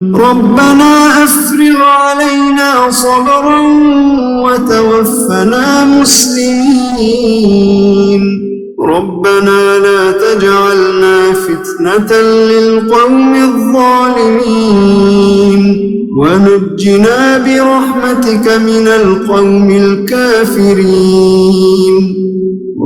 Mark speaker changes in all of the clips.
Speaker 1: ربنا أفرغ علينا صبرا وتوفنا مسلمين ربنا لا تجعلنا فتنة للقوم الظالمين ونجنا برحمتك من القوم الكافرين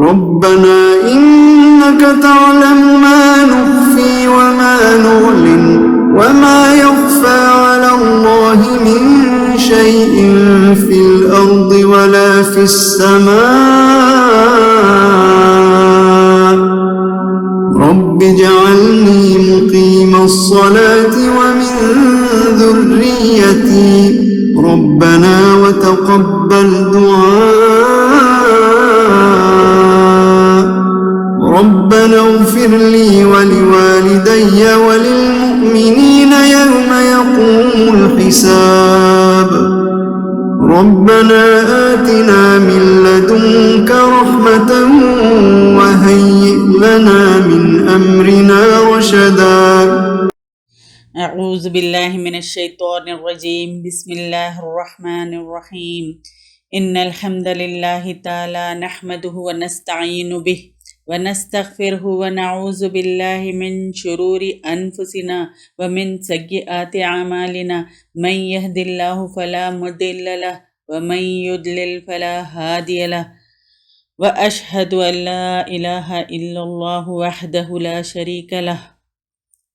Speaker 1: ربنا إنك تعلم ما نخفي وما نعلن وما يخفى على الله من شيء في الأرض ولا في السماء رب اجعلني مقيم الصلاة ومن ذريتي ربنا وتقبل دعاء ربنا اغفر لي ولوالدي وللمؤمنين يوم يقوم الحساب ربنا آتنا من لدنك رحمة وهيئ لنا من أمرنا رشدا
Speaker 2: اعوذ باللہ من الشیطان الرجیم بسم اللہ الرحمن الرحیم ان الحمد للہ تعالی نحمده ونستعین به ونستغفره ونعوذ باللہ من شرور انفسنا ومن سیئات اعمالنا من يهد اللہ فلا مضل له ومن يضلل فلا هادی له واشهد ان لا الہ الا اللہ وحدہ لا شریک له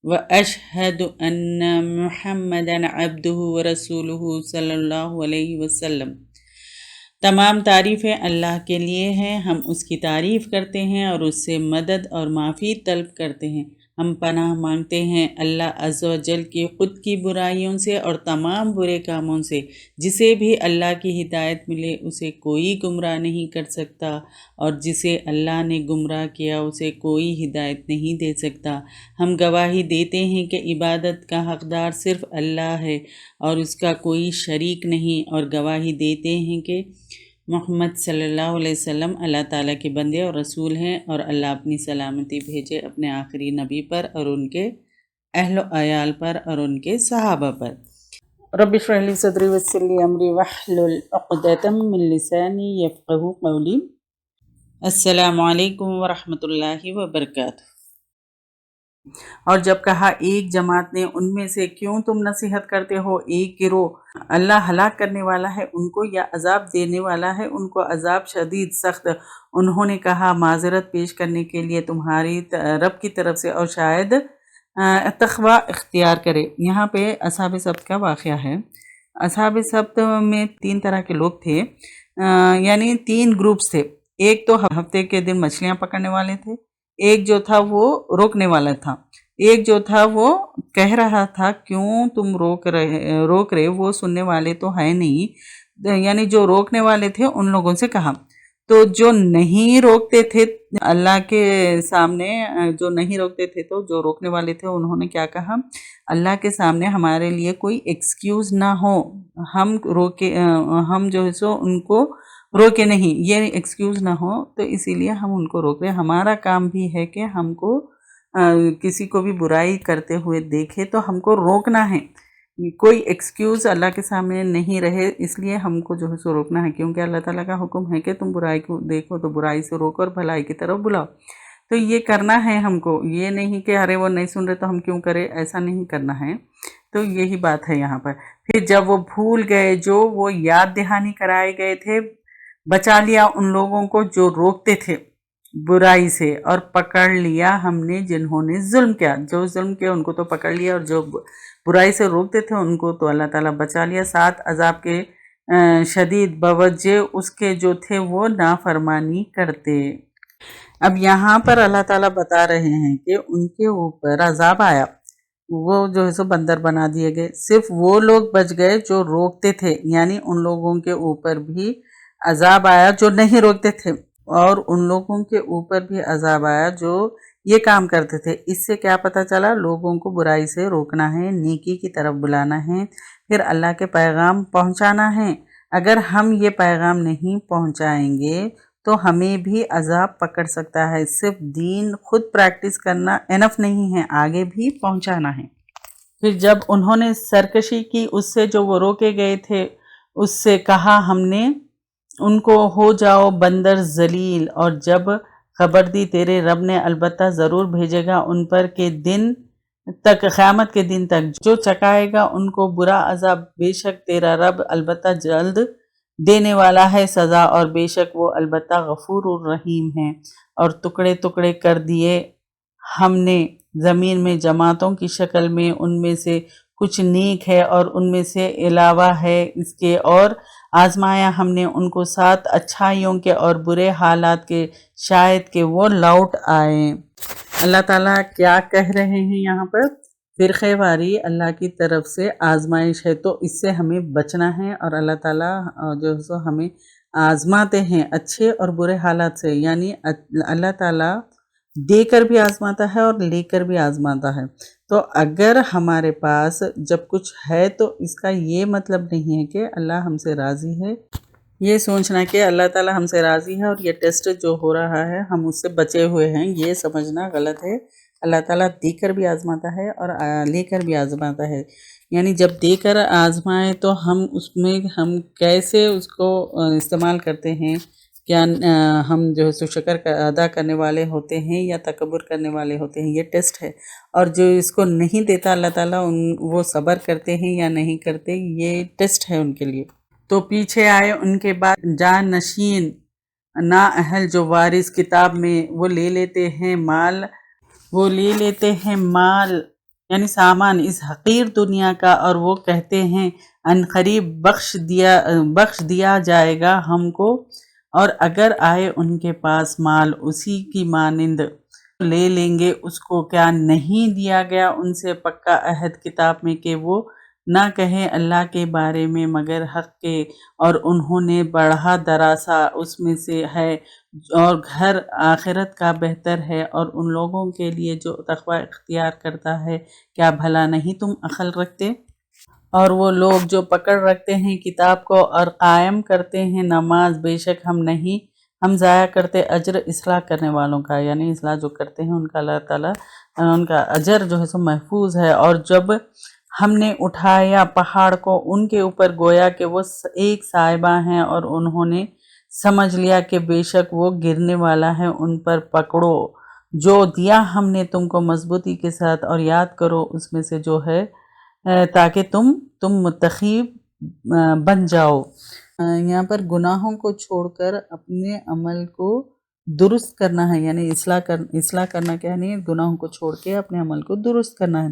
Speaker 2: وَأَشْهَدُ أَنَّ مُحَمَّدًا عَبْدُهُ وَرَسُولُهُ صلی اللہ علیہ وسلم۔ تمام تعریفیں اللہ کے لیے ہیں، ہم اس کی تعریف کرتے ہیں اور اس سے مدد اور معافی طلب کرتے ہیں۔ ہم پناہ مانگتے ہیں اللہ عز و جل کی خود کی برائیوں سے اور تمام برے کاموں سے۔ جسے بھی اللہ کی ہدایت ملے اسے کوئی گمراہ نہیں کر سکتا، اور جسے اللہ نے گمراہ کیا اسے کوئی ہدایت نہیں دے سکتا۔ ہم گواہی دیتے ہیں کہ عبادت کا حقدار صرف اللہ ہے اور اس کا کوئی شریک نہیں، اور گواہی دیتے ہیں کہ محمد صلی اللہ علیہ وسلم اللہ تعالیٰ کے بندے اور رسول ہیں، اور اللہ اپنی سلامتی بھیجے اپنے آخری نبی پر اور ان کے اہل و عیال پر اور ان کے صحابہ پر۔ رب اشرح لی صدری ویسر لی امری واحلل عقدۃ من لسانی یفقہوا قولی۔ السلام علیکم ورحمۃ اللہ وبرکاتہ۔ اور جب کہا ایک جماعت نے ان میں سے کیوں تم نصیحت کرتے ہو ایک گروہ، اللہ ہلاک کرنے والا ہے ان کو یا عذاب دینے والا ہے ان کو عذاب شدید سخت۔ انہوں نے کہا معذرت پیش کرنے کے لیے تمہاری رب کی طرف سے اور شاید تقوی اختیار کرے۔ یہاں پہ اصحاب سبت کا واقعہ ہے۔ اصحاب سبت میں 3 طرح کے لوگ تھے، یعنی 3 گروپس تھے۔ ایک تو ہفتے کے دن مچھلیاں پکڑنے والے تھے، ایک جو تھا وہ روکنے والا تھا، ایک جو تھا وہ کہہ رہا تھا کیوں تم روک رہے، وہ سننے والے تو ہے نہیں، یعنی جو روکنے والے تھے ان لوگوں سے کہا۔ تو جو نہیں روکتے تھے اللہ کے سامنے، جو نہیں روکتے تھے تو جو روکنے والے تھے انہوں نے کیا کہا، اللہ کے سامنے ہمارے لیے کوئی ایکسکیوز نہ ہو، ہم جو ہے سو ان کو روکے نہیں، یہ ایکسکیوز نہ ہو، تو اسی لیے ہم ان کو روک رہے۔ ہمارا کام بھی ہے کہ ہم کو کسی کو بھی برائی کرتے ہوئے دیکھے تو ہم کو روکنا ہے، کوئی ایکسکیوز اللہ کے سامنے نہیں رہے، اس لیے ہم کو جو ہے سو روکنا ہے، کیونکہ اللہ تعالیٰ کا حکم ہے کہ تم برائی کو دیکھو تو برائی سے روکو اور بھلائی کی طرف بلاؤ۔ تو یہ کرنا ہے ہم کو، یہ نہیں کہ ارے وہ نہیں سن رہے تو ہم کیوں کریں، ایسا نہیں کرنا ہے۔ تو یہی بات ہے یہاں پر۔ پھر جب وہ بھول گئے، جو وہ یاد دہانی کرائے گئے تھے، بچا لیا ان لوگوں کو جو روکتے تھے برائی سے، اور پکڑ لیا ہم نے جنہوں نے ظلم کیا، جو ظلم کیا ان کو تو پکڑ لیا، اور جو برائی سے روکتے تھے ان کو تو اللہ تعالیٰ بچا لیا، ساتھ عذاب کے شدید بوجہ اس کے جو تھے وہ نافرمانی کرتے۔ اب یہاں پر اللہ تعالیٰ بتا رہے ہیں کہ ان کے اوپر عذاب آیا، وہ جو ہے سو بندر بنا دیے گئے، صرف وہ لوگ بچ گئے جو روکتے تھے، یعنی ان لوگوں کے اوپر بھی عذاب آیا جو نہیں روکتے تھے، اور ان لوگوں کے اوپر بھی عذاب آیا جو یہ کام کرتے تھے۔ اس سے کیا پتہ چلا، لوگوں کو برائی سے روکنا ہے، نیکی کی طرف بلانا ہے، پھر اللہ کے پیغام پہنچانا ہے۔ اگر ہم یہ پیغام نہیں پہنچائیں گے تو ہمیں بھی عذاب پکڑ سکتا ہے، صرف دین خود پریکٹس کرنا انف نہیں ہے، آگے بھی پہنچانا ہے۔ پھر جب انہوں نے سرکشی کی اس سے جو وہ روکے گئے تھے، اس سے کہا ہم نے ان کو ہو جاؤ بندر ذلیل، اور جب خبر دی تیرے رب نے البتہ ضرور بھیجے گا ان پر کہ دن تک، قیامت کے دن تک جو چکائے گا ان کو برا عذاب، بے شک تیرا رب البتہ جلد دینے والا ہے سزا، اور بے شک وہ البتہ غفور الرحیم ہے۔ اور ٹکڑے ٹکڑے کر دیے ہم نے زمین میں جماعتوں کی شکل میں، ان میں سے کچھ نیک ہے اور ان میں سے علاوہ ہے اس کے، اور آزمایا ہم نے ان کو ساتھ اچھائیوں کے اور برے حالات کے، شاید کہ وہ لوٹ آئیں۔ اللہ تعالیٰ کیا کہہ رہے ہیں یہاں پر؟ فرقہ واری اللہ کی طرف سے آزمائش ہے، تو اس سے ہمیں بچنا ہے، اور اللہ تعالیٰ جو ہے سو ہمیں آزماتے ہیں اچھے اور برے حالات سے، یعنی اللہ تعالیٰ دے کر بھی آزماتا ہے اور لے کر بھی آزماتا ہے۔ تو اگر ہمارے پاس جب کچھ ہے تو اس کا یہ مطلب نہیں ہے کہ اللہ ہم سے راضی ہے، یہ سوچنا کہ اللہ تعالیٰ ہم سے راضی ہے اور یہ ٹیسٹ جو ہو رہا ہے ہم اس سے بچے ہوئے ہیں، یہ سمجھنا غلط ہے۔ اللہ تعالیٰ دے کر بھی آزماتا ہے اور لے کر بھی آزماتا ہے، یعنی جب دے کر آزمائے تو ہم اس میں ہم کیسے اس کو استعمال کرتے ہیں، کیا ہم جو ہے سو شکر ادا کرنے والے ہوتے ہیں یا تکبر کرنے والے ہوتے ہیں، یہ ٹیسٹ ہے۔ اور جو اس کو نہیں دیتا اللہ تعالیٰ، وہ صبر کرتے ہیں یا نہیں کرتے، یہ ٹیسٹ ہے ان کے لیے۔ تو پیچھے آئے ان کے بعد جان نشین نا اہل جو وارث کتاب میں، وہ لے لیتے ہیں مال یعنی سامان اس حقیر دنیا کا، اور وہ کہتے ہیں ان قریب بخش دیا جائے گا ہم کو، اور اگر آئے ان کے پاس مال اسی کی مانند لے لیں گے اس کو، کیا نہیں دیا گیا ان سے پکا عہد کتاب میں کہ وہ نہ کہیں اللہ کے بارے میں مگر حق کے، اور انہوں نے بڑھا دراسا اس میں سے ہے، اور گھر آخرت کا بہتر ہے، اور ان لوگوں کے لیے جو تقوی اختیار کرتا ہے، کیا بھلا نہیں تم عقل رکھتے؟ اور وہ لوگ جو پکڑ رکھتے ہیں کتاب کو اور قائم کرتے ہیں نماز، بے شک ہم ضائع کرتے اجر اصلاح کرنے والوں کا، یعنی اصلاح جو کرتے ہیں ان کا اللہ تعالیٰ ان کا اجر جو ہے سو محفوظ ہے۔ اور جب ہم نے اٹھایا پہاڑ کو ان کے اوپر گویا کہ وہ ایک صاحبہ ہیں، اور انہوں نے سمجھ لیا کہ بے شک وہ گرنے والا ہے، ان پر پکڑو جو دیا ہم نے تم کو مضبوطی کے ساتھ، اور یاد کرو اس میں سے جو ہے تاکہ تم متقی بن جاؤ۔ یہاں پر گناہوں کو چھوڑ کر اپنے عمل کو درست کرنا ہے، یعنی اصلاح کرنا کیا نہیں، گناہوں کو چھوڑ کے اپنے عمل کو درست کرنا ہے۔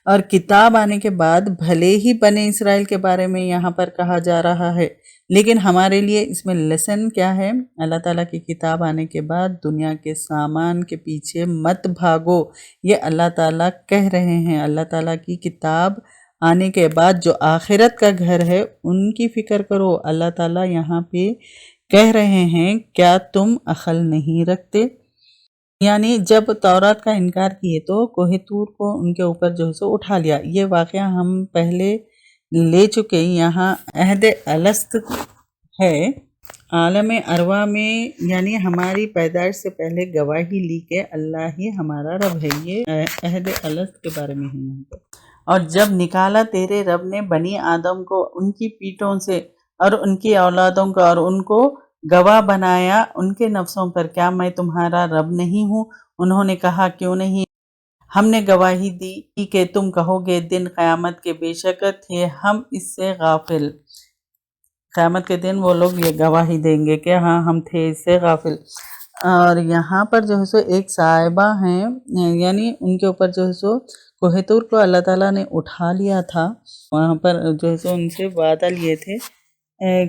Speaker 2: اور کتاب آنے کے بعد بھلے ہی بنی اسرائیل کے بارے میں یہاں پر کہا جا رہا ہے، لیکن ہمارے لیے اس میں لیسن کیا ہے؟ اللہ تعالیٰ کی کتاب آنے کے بعد دنیا کے سامان کے پیچھے مت بھاگو، یہ اللہ تعالیٰ کہہ رہے ہیں۔ اللہ تعالیٰ کی کتاب آنے کے بعد جو آخرت کا گھر ہے ان کی فکر کرو۔ اللہ تعالیٰ یہاں پہ کہہ رہے ہیں کیا تم عقل نہیں رکھتے؟ یعنی جب تورات کا انکار کیے تو کوہ طور کو ان کے اوپر جو ہے سو اٹھا لیا، یہ واقعہ ہم پہلے لے چکے۔ یہاں عہد الست ہے عالم ارواح میں، یعنی ہماری پیدائش سے پہلے گواہی لی کہ اللہ ہی ہمارا رب ہے، یہ عہد الست کے بارے میں ہے یہاں پر۔ اور جب نکالا تیرے رب نے بنی آدم کو ان کی پیٹھوں سے اور ان کی اولادوں کو، اور ان کو گواہ بنایا ان کے نفسوں پر، کیا میں تمہارا رب نہیں ہوں؟ انہوں نے کہا کیوں نہیں، ہم نے گواہی دی کہ تم کہو گے دن قیامت کے، بے شک تھے ہم اس سے غافل۔ قیامت کے دن وہ لوگ یہ گواہی دیں گے کہ ہاں ہم تھے اس سے غافل۔ اور یہاں پر جو ہے سو ایک صاحبہ ہیں، یعنی ان کے اوپر جو ہے سو کوہ طور کو اللہ تعالیٰ نے اٹھا لیا تھا، وہاں پر جو ہے سو ان سے وعدہ لیے تھے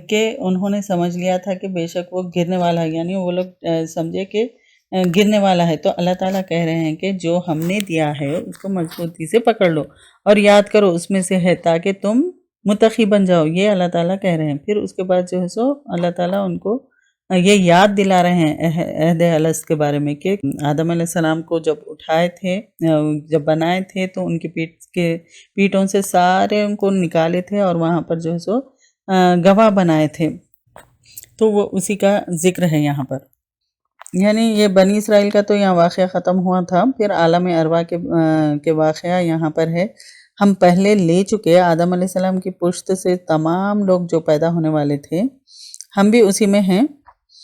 Speaker 2: کہ انہوں نے سمجھ لیا تھا کہ بے شک وہ گرنے والا ہے، یعنی وہ لوگ سمجھے کہ گرنے والا ہے، تو اللہ تعالیٰ کہہ رہے ہیں کہ جو ہم نے دیا ہے اس کو مضبوطی سے پکڑ لو اور یاد کرو اس میں سے ہے تاکہ تم متقی بن جاؤ، یہ اللہ تعالیٰ کہہ رہے ہیں۔ پھر اس کے بعد جو ہے سو اللہ تعالیٰ ان کو یہ یاد دلا رہے ہیں عہد الست کے بارے میں کہ آدم علیہ السلام کو جب اٹھائے تھے، جب بنائے تھے تو ان کی پیٹھوں سے سارے ان کو نکالے تھے اور وہاں پر جو ہے سو گواہ بنائے تھے، تو وہ اسی کا ذکر ہے یہاں پر۔ یعنی یہ بنی اسرائیل کا تو یہاں واقعہ ختم ہوا تھا، پھر عالم ارواح کے واقعہ یہاں پر ہے۔ ہم پہلے لے چکے، آدم علیہ السلام کی پشت سے تمام لوگ جو پیدا ہونے والے تھے ہم بھی اسی میں ہیں۔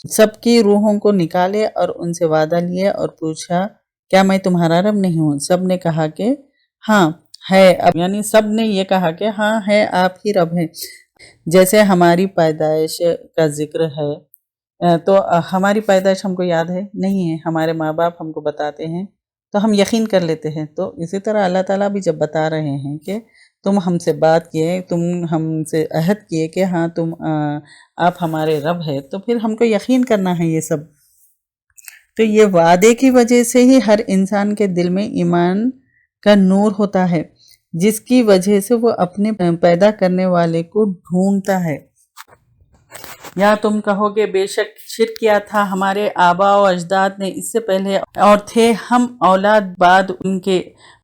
Speaker 2: سب کی روحوں کو نکالے اور ان سے وعدہ لیے اور پوچھا کیا میں تمہارا رب نہیں ہوں؟ سب نے کہا کہ ہاں ہے، یعنی سب نے یہ کہا کہ ہاں ہے، آپ ہی رب ہیں۔ جیسے ہماری پیدائش کا ذکر ہے تو ہماری پیدائش ہم کو یاد ہے نہیں ہے، ہمارے ماں باپ ہم کو بتاتے ہیں تو ہم یقین کر لیتے ہیں۔ تو اسی طرح اللہ تعالیٰ بھی جب بتا رہے ہیں کہ تم ہم سے بات کیے، تم ہم سے عہد کیے کہ ہاں آپ ہمارے رب ہے، تو پھر ہم کو یقین کرنا ہے یہ سب۔ تو یہ وعدے کی وجہ سے ہی ہر انسان کے دل میں ایمان کا نور ہوتا ہے، جس کی وجہ سے وہ اپنے پیدا کرنے والے کو ڈھونڈتا ہے۔ یا تم کہو گے بے شک شرک کیا تھا ہمارے آباء و اجداد نے اس سے پہلے اور تھے ہم اولاد بعد ان کے،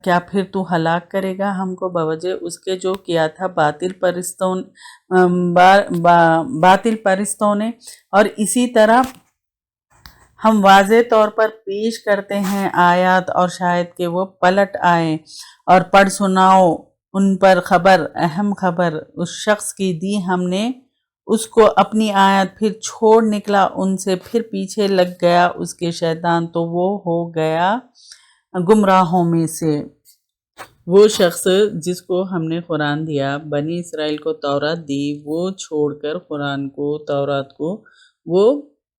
Speaker 2: کیا پھر تو ہلاک کرے گا ہم کو بوجہ اس کے جو کیا تھا باطل پرستوں نے۔ اور اسی طرح ہم واضح طور پر پیش کرتے ہیں آیات اور شاید کہ وہ پلٹ آئیں، اور پڑھ سناؤ ان پر خبر، اہم خبر اس شخص کی دی ہم نے اس کو اپنی آیت، پھر چھوڑ نکلا ان سے، پھر پیچھے لگ گیا اس کے شیطان تو وہ ہو گیا گمراہوں میں سے۔ وہ شخص جس کو ہم نے قرآن دیا، بنی اسرائیل کو تورات دی، وہ چھوڑ کر قرآن کو، تورات کو، وہ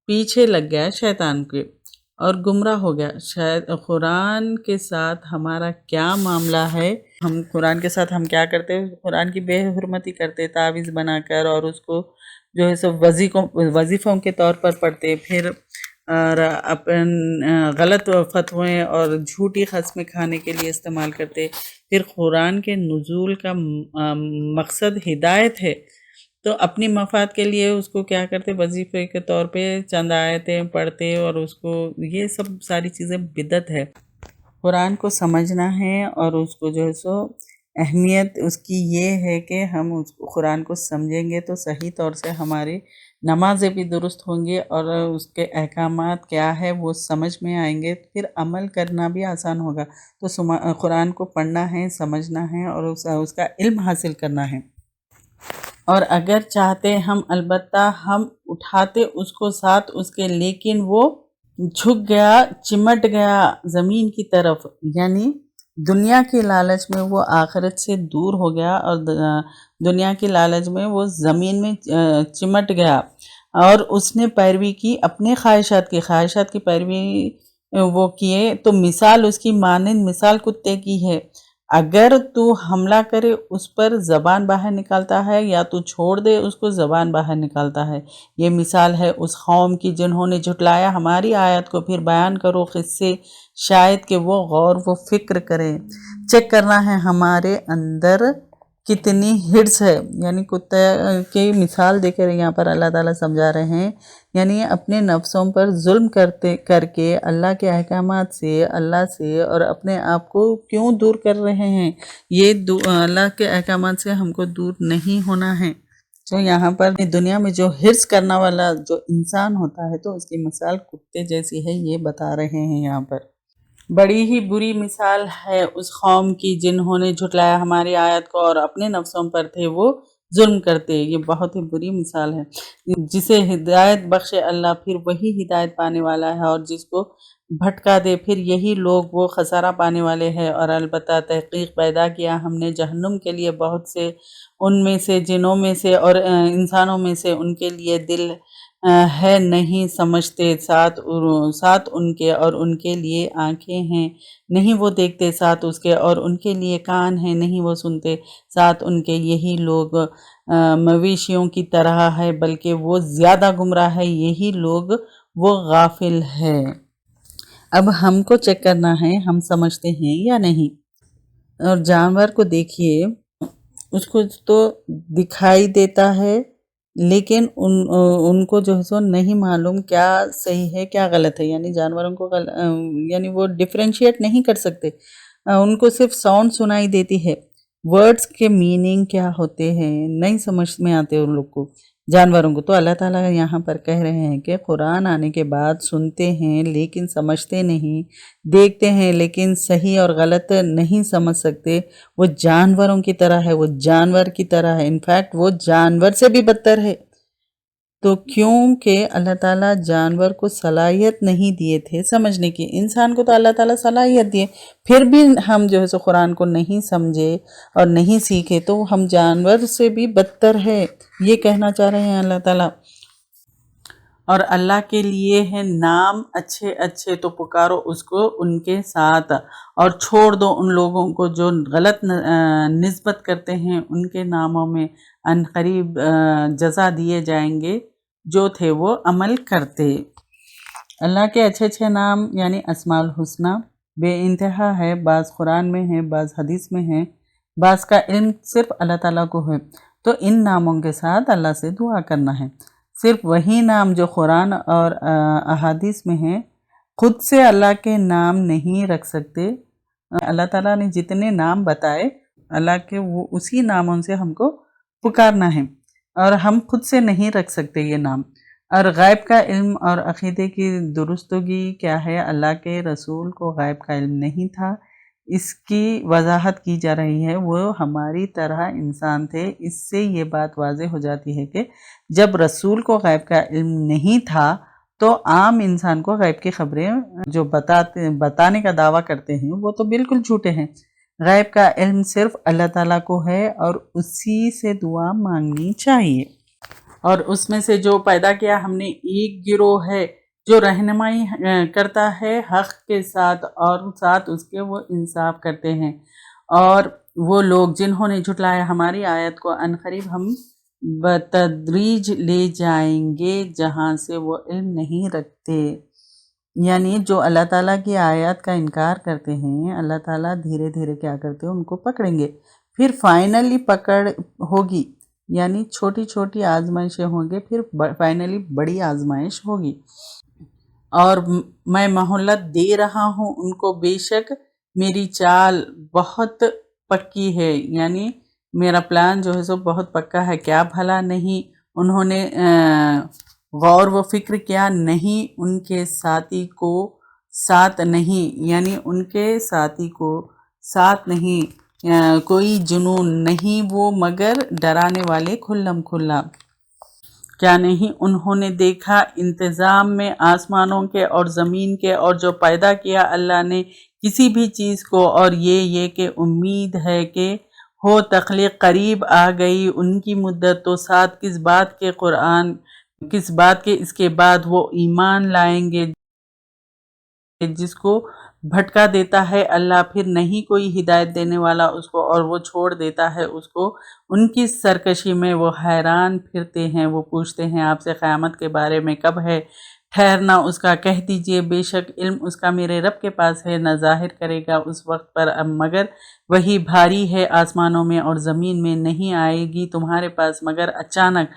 Speaker 2: پیچھے لگ گیا شیطان کے اور گمراہ ہو گیا۔ شاید قرآن کے ساتھ ہمارا کیا معاملہ ہے، ہم قرآن کے ساتھ ہم کیا کرتے، قرآن کی بے حرمتی کرتے تعویذ بنا کر، اور اس کو جو ہے سب وظیفوں کے طور پر پڑھتے، پھر اور اپن غلط فتوے اور جھوٹی قسمیں کھانے کے لیے استعمال کرتے۔ پھر قرآن کے نزول کا مقصد ہدایت ہے، تو اپنی مفاد کے لیے اس کو کیا کرتے، وظیفے کے طور پہ چند آیتیں پڑھتے، اور اس کو یہ سب ساری چیزیں بدعت ہے۔ قرآن کو سمجھنا ہے اور اس کو جو ہے سو اہمیت اس کی یہ ہے کہ ہم اس قرآن کو سمجھیں گے تو صحیح طور سے ہماری نمازیں بھی درست ہوں گی، اور اس کے احکامات کیا ہے وہ سمجھ میں آئیں گے، پھر عمل کرنا بھی آسان ہوگا۔ تو قرآن کو پڑھنا ہے، سمجھنا ہے، اور اس کا علم حاصل کرنا ہے۔ اور اگر چاہتے ہم البتہ ہم اٹھاتے اس کو ساتھ اس کے، لیکن وہ جھک گیا، چمٹ گیا زمین کی طرف، یعنی دنیا کی لالچ میں وہ آخرت سے دور ہو گیا، اور دنیا کی لالچ میں وہ زمین میں چمٹ گیا، اور اس نے پیروی کی اپنے خواہشات کی پیروی وہ کیے، تو مثال اس کی مانند مثال کتے کی ہے۔ اگر تو حملہ کرے اس پر زبان باہر نکالتا ہے، یا تو چھوڑ دے اس کو زبان باہر نکالتا ہے۔ یہ مثال ہے اس قوم کی جنہوں نے جھٹلایا ہماری آیت کو، پھر بیان کرو قصے شاید کہ وہ غور و فکر کریں۔ چیک کرنا ہے ہمارے اندر کتنی ہرس ہے، یعنی کتے کی مثال دے کر یہاں پر اللہ تعالیٰ سمجھا رہے ہیں، یعنی اپنے نفسوں پر ظلم کر کے اللہ کے احکامات سے، اللہ سے، اور اپنے آپ کو کیوں دور کر رہے ہیں؟ یہ اللہ کے احکامات سے ہم کو دور نہیں ہونا ہے۔ تو یہاں پر دنیا میں جو ہرس کرنا والا جو انسان ہوتا ہے تو اس کی مثال کتے جیسی ہے، یہ بتا رہے ہیں یہاں پر۔ بڑی ہی بری مثال ہے اس قوم کی جنہوں نے جھٹلایا ہماری آیت کو اور اپنے نفسوں پر تھے وہ ظلم کرتے۔ یہ بہت ہی بری مثال ہے۔ جسے ہدایت بخشے اللہ، پھر وہی ہدایت پانے والا ہے، اور جس کو بھٹکا دے پھر یہی لوگ وہ خسارہ پانے والے ہیں۔ اور البتہ تحقیق پیدا کیا ہم نے جہنم کے لیے بہت سے، ان میں سے جنوں میں سے اور انسانوں میں سے، ان کے لیے دل ہے نہیں سمجھتے، ساتھ ان کے، اور ان کے لیے آنکھیں ہیں نہیں وہ دیکھتے، ساتھ اس کے، اور ان کے لیے کان ہیں نہیں وہ سنتے، ساتھ ان کے۔ یہی لوگ مویشیوں کی طرح ہے، بلکہ وہ زیادہ گمراہ ہے، یہی لوگ وہ غافل ہے۔ اب ہم کو چیک کرنا ہے ہم سمجھتے ہیں یا نہیں۔ اور جانور کو دیکھیے، اس کو تو دکھائی دیتا ہے، لیکن ان کو جو ہے سو نہیں معلوم کیا صحیح ہے کیا غلط ہے، یعنی جانوروں کو یعنی وہ ڈیفرینشیٹ نہیں کر سکتے، ان کو صرف ساؤنڈ سنائی دیتی ہے، ورڈز کے میننگ کیا ہوتے ہیں نہیں سمجھ میں آتے ان لوگ کو۔ جانوروں کو۔ تو اللہ تعالیٰ یہاں پر کہہ رہے ہیں کہ قرآن آنے کے بعد سنتے ہیں لیکن سمجھتے نہیں، دیکھتے ہیں لیکن صحیح اور غلط نہیں سمجھ سکتے، وہ جانوروں کی طرح ہے، وہ جانور کی طرح ہے، انفیکٹ وہ جانور سے بھی بدتر ہے۔ تو کیونکہ اللہ تعالیٰ جانور کو صلاحیت نہیں دیے تھے سمجھنے کی، انسان کو تو اللہ تعالیٰ صلاحیت دیے، پھر بھی ہم جو ہے سو قرآن کو نہیں سمجھے اور نہیں سیکھے، تو ہم جانور سے بھی بدتر ہے، یہ کہنا چاہ رہے ہیں اللہ تعالیٰ۔ اور اللہ کے لیے ہے نام اچھے اچھے، تو پکارو اس کو ان کے ساتھ، اور چھوڑ دو ان لوگوں کو جو غلط نسبت کرتے ہیں ان کے ناموں میں، ان قریب جزا دیے جائیں گے جو تھے وہ عمل کرتے۔ اللہ کے اچھے اچھے نام یعنی اسماء الحسنہ بے انتہا ہے، بعض قرآن میں ہے، بعض حدیث میں ہے، بعض کا علم صرف اللہ تعالیٰ کو ہے۔ تو ان ناموں کے ساتھ اللہ سے دعا کرنا ہے۔ صرف وہی نام جو قرآن اور احادیث میں ہیں، خود سے اللہ کے نام نہیں رکھ سکتے۔ اللہ تعالیٰ نے جتنے نام بتائے اللہ کے، وہ اسی ناموں سے ہم کو پکارنا ہے، اور ہم خود سے نہیں رکھ سکتے یہ نام۔ اور غیب کا علم اور عقیدے کی درستگی کیا ہے؟ اللہ کے رسول کو غیب کا علم نہیں تھا، اس کی وضاحت کی جا رہی ہے۔ وہ ہماری طرح انسان تھے، اس سے یہ بات واضح ہو جاتی ہے کہ جب رسول کو غیب کا علم نہیں تھا تو عام انسان کو غیب کی خبریں جو بتانے کا دعویٰ کرتے ہیں وہ تو بالکل جھوٹے ہیں۔ غیب کا علم صرف اللہ تعالیٰ کو ہے اور اسی سے دعا مانگنی چاہیے۔ اور اس میں سے جو پیدا کیا ہم نے ایک گروہ ہے جو رہنمائی کرتا ہے حق کے ساتھ، اور ساتھ اس کے وہ انصاف کرتے ہیں، اور وہ لوگ جنہوں نے جھٹلایا ہماری آیت کو عنقریب ہم بتدریج لے جائیں گے جہاں سے وہ علم نہیں رکھتے۔ یعنی جو اللہ تعالیٰ کی آیات کا انکار کرتے ہیں، اللہ تعالیٰ دھیرے دھیرے کیا کرتے ہیں ان کو پکڑیں گے، پھر فائنلی پکڑ ہوگی، یعنی چھوٹی چھوٹی آزمائشیں ہوں گے، پھر فائنلی بڑی آزمائش ہوگی۔ اور میں مہلت دے رہا ہوں ان کو، بے شک میری چال بہت پکی ہے، یعنی میرا پلان جو ہے سو بہت پکا ہے۔ کیا بھلا نہیں انہوں نے غور و فکر کیا؟ نہیں ان کے ساتھی کو ساتھ نہیں، یعنی ان کے ساتھی کو ساتھ نہیں، کوئی جنون نہیں وہ مگر ڈرانے والے کھلم کھلا۔ کیا نہیں انہوں نے دیکھا انتظام میں آسمانوں کے اور زمین کے، اور جو پیدا کیا اللہ نے کسی بھی چیز کو، اور یہ کہ امید ہے کہ ہو تخلیق قریب آ گئی ان کی مدت، تو ساتھ کس بات کے قرآن، کس بات کے اس کے بعد وہ ایمان لائیں گے جس کو بھٹکا دیتا ہے اللہ، پھر نہیں کوئی ہدایت دینے والا اس کو، اور وہ چھوڑ دیتا ہے اس کو ان کی سرکشی میں، وہ حیران پھرتے ہیں۔ وہ پوچھتے ہیں آپ سے قیامت کے بارے میں کب ہے ٹھہرنا اس کا، کہہ دیجئے بے شک علم اس کا میرے رب کے پاس ہے، نہ ظاہر کرے گا اس وقت پر اب مگر وہی بھاری ہے آسمانوں میں اور زمین میں، نہیں آئے گی تمہارے پاس مگر اچانک۔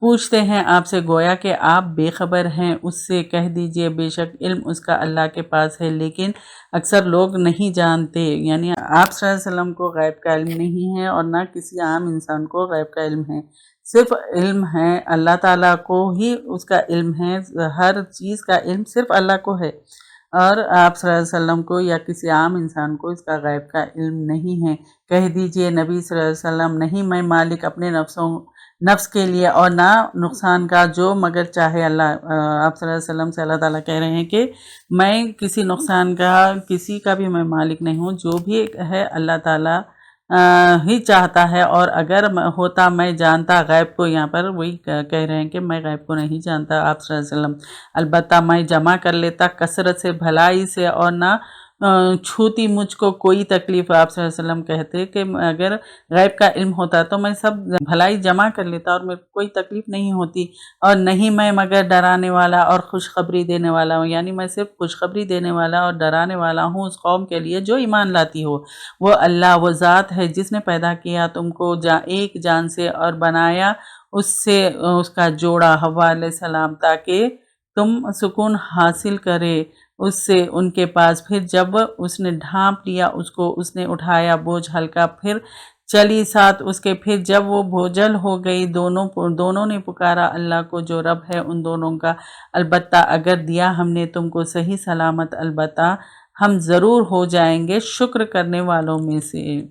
Speaker 2: پوچھتے ہیں آپ سے گویا کہ آپ بے خبر ہیں اس سے، کہہ دیجئے بے شک علم اس کا اللہ کے پاس ہے لیکن اکثر لوگ نہیں جانتے۔ یعنی آپ صلی اللہ علیہ وسلم کو غیب کا علم نہیں ہے، اور نہ کسی عام انسان کو غیب کا علم ہے، صرف علم ہے اللہ تعالیٰ کو ہی اس کا علم ہے، ہر چیز کا علم صرف اللہ کو ہے، اور آپ صلی اللہ علیہ وسلم کو یا کسی عام انسان کو اس کا غیب کا علم نہیں ہے۔ کہہ دیجئے نبی صلی اللہ علیہ وسلم، نہیں میں مالک اپنے نفس کے لیے اور نہ نقصان کا، جو مگر چاہے اللہ۔ آپ صلی اللہ علیہ وسلم سے اللہ تعالیٰ کہہ رہے ہیں کہ میں کسی نقصان کا کسی کا بھی میں مالک نہیں ہوں، جو بھی ہے اللہ تعالیٰ ہی چاہتا ہے، اور اگر ہوتا میں جانتا غیب کو، یہاں پر وہی کہہ رہے ہیں کہ میں غیب کو نہیں جانتا آپ صلی اللہ علیہ وسلم، البتہ میں جمع کر لیتا کثرت سے بھلائی سے، اور نہ چھوتی مجھ کو کوئی تکلیف۔ آپ صلی اللہ علیہ وسلم کہتے کہ اگر غیب کا علم ہوتا تو میں سب بھلائی جمع کر لیتا اور میرے کوئی تکلیف نہیں ہوتی، اور نہیں میں مگر ڈرانے والا اور خوشخبری دینے والا ہوں، یعنی میں صرف خوشخبری دینے والا اور ڈرانے والا ہوں اس قوم کے لیے جو ایمان لاتی ہو۔ وہ اللہ وہ ذات ہے جس نے پیدا کیا تم کو ایک جان سے، اور بنایا اس سے اس کا جوڑا حوا علیہ السلام، تاکہ تم سکون حاصل کرے اس سے ان کے پاس۔ پھر جب اس نے ڈھانپ لیا اس کو، اس نے اٹھایا بوجھ ہلکا، پھر چلی ساتھ اس کے۔ پھر جب وہ بوجھل ہو گئی دونوں نے پکارا اللہ کو جو رب ہے ان دونوں کا، البتہ اگر دیا ہم نے تم کو صحیح سلامت، البتہ ہم ضرور ہو جائیں گے شکر کرنے والوں میں سے۔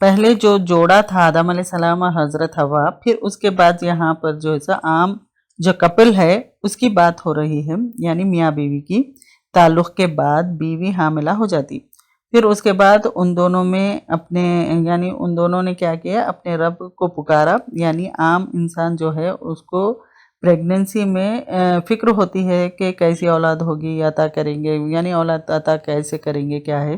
Speaker 2: پہلے جو جوڑا تھا آدم علیہ السلام اور حضرت حوا، پھر اس کے بعد یہاں پر جو ہے عام جو کپل ہے اس کی بات ہو رہی ہے، یعنی میاں بیوی کی تعلق کے بعد بیوی حاملہ ہو جاتی، پھر اس کے بعد ان دونوں نے کیا کیا، اپنے رب کو پکارا، یعنی عام انسان جو ہے اس کو پریگننسی میں فکر ہوتی ہے کہ کیسی اولاد ہوگی، عطا کریں گے، یعنی اولاد عطا کیسے کریں گے، کیا ہے۔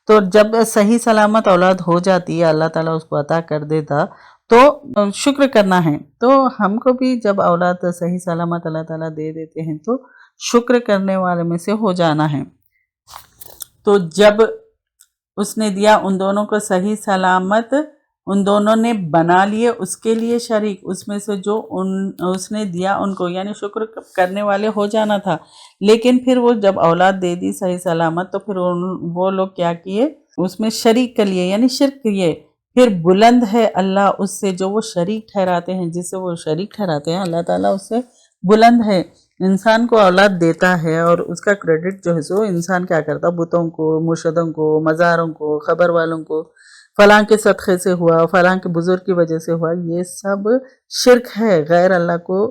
Speaker 2: تو جب صحیح سلامت اولاد ہو جاتی ہے، اللہ تعالیٰ اس کو عطا کر دیتا تو شکر کرنا ہے۔ تو ہم کو بھی جب اولاد صحیح سلامت اللہ تعالیٰ دے دیتے ہیں تو شکر کرنے والے میں سے ہو جانا ہے۔ تو جب اس نے دیا ان دونوں کو صحیح سلامت، ان دونوں نے بنا لیے اس کے لیے شریک، اس میں سے جو اس نے دیا ان کو، یعنی شکر کرنے والے ہو جانا تھا، لیکن پھر وہ جب اولاد دے دی صحیح سلامت تو پھر وہ لوگ کیا کیے، اس میں شریک کر لیے، یعنی شرک کیے۔ پھر بلند ہے اللہ اس سے جو وہ شریک ٹھہراتے ہیں، جس سے وہ شریک ٹھہراتے ہیں، اللہ تعالیٰ اس سے بلند ہے۔ انسان کو اولاد دیتا ہے اور اس کا کریڈٹ جو ہے سو انسان کیا کرتا، بتوں کو، مرشدوں کو، مزاروں کو، خبر والوں کو، فلاں کے صدقے سے ہوا، فلاں کے بزرگ کی وجہ سے ہوا، یہ سب شرک ہے۔ غیر اللہ کو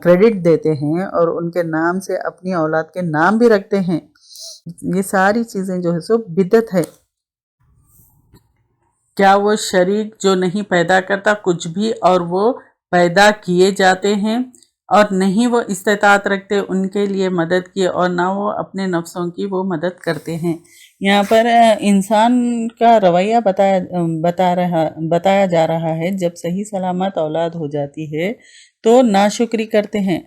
Speaker 2: کریڈٹ دیتے ہیں اور ان کے نام سے اپنی اولاد کے نام بھی رکھتے ہیں، یہ ساری چیزیں جو ہے سو بدعت ہے۔ کیا وہ شریک جو نہیں پیدا کرتا کچھ بھی اور وہ پیدا کیے جاتے ہیں، اور نہیں وہ استطاعت رکھتے ان کے لیے مدد کی، اور نہ وہ اپنے نفسوں کی وہ مدد کرتے ہیں۔ یہاں پر انسان کا رویہ بتایا جا رہا ہے، جب صحیح سلامت اولاد ہو جاتی ہے تو ناشکری کرتے ہیں،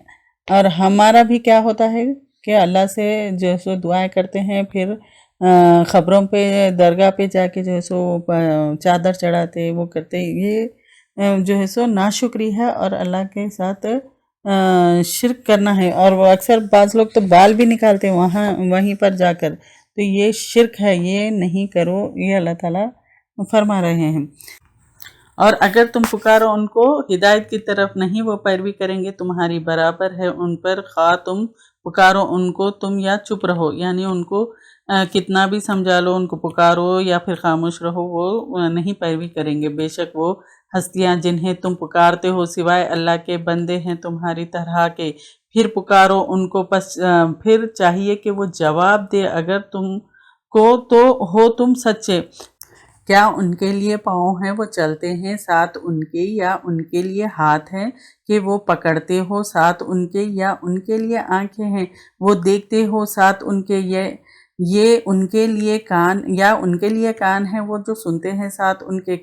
Speaker 2: اور ہمارا بھی کیا ہوتا ہے کہ اللہ سے جو ہے سو دعائیں کرتے ہیں، پھر خبروں پہ درگاہ پہ جا کے جو ہے سو چادر چڑھاتے، وہ کرتے، یہ جو ہے سو ناشکری ہے اور اللہ کے ساتھ شرک کرنا ہے۔ اور وہ اکثر بعض لوگ تو بال بھی نکالتے وہیں پر جا کر، تو یہ شرک ہے، یہ نہیں کرو، یہ اللہ تعالیٰ فرما رہے ہیں۔ اور اگر تم پکارو ان کو ہدایت کی طرف، نہیں وہ پیروی کریں گے تمہاری، برابر ہے ان پر خواہ تم پکارو ان کو تم یا چپ رہو، یعنی ان کو کتنا بھی سمجھا لو، ان کو پکارو یا پھر خاموش رہو، وہ نہیں پیروی کریں گے۔ بے شک وہ ہستیاں جنہیں تم پکارتے ہو سوائے اللہ کے بندے ہیں تمہاری طرح کے، پھر پکارو ان کو، پس پھر چاہیے کہ وہ جواب دے اگر تم کو تو ہو تم سچے۔ کیا ان کے لیے پاؤں ہیں وہ چلتے ہیں ساتھ ان کے، یا ان کے لیے ہاتھ ہیں کہ وہ پکڑتے ہو ساتھ ان کے، یا ان کے لیے آنکھیں ہیں وہ دیکھتے ہو ساتھ ان کے، یہ ان کے لیے کان، یا ان کے لیے کان ہیں وہ جو سنتے ہیں ساتھ ان کے۔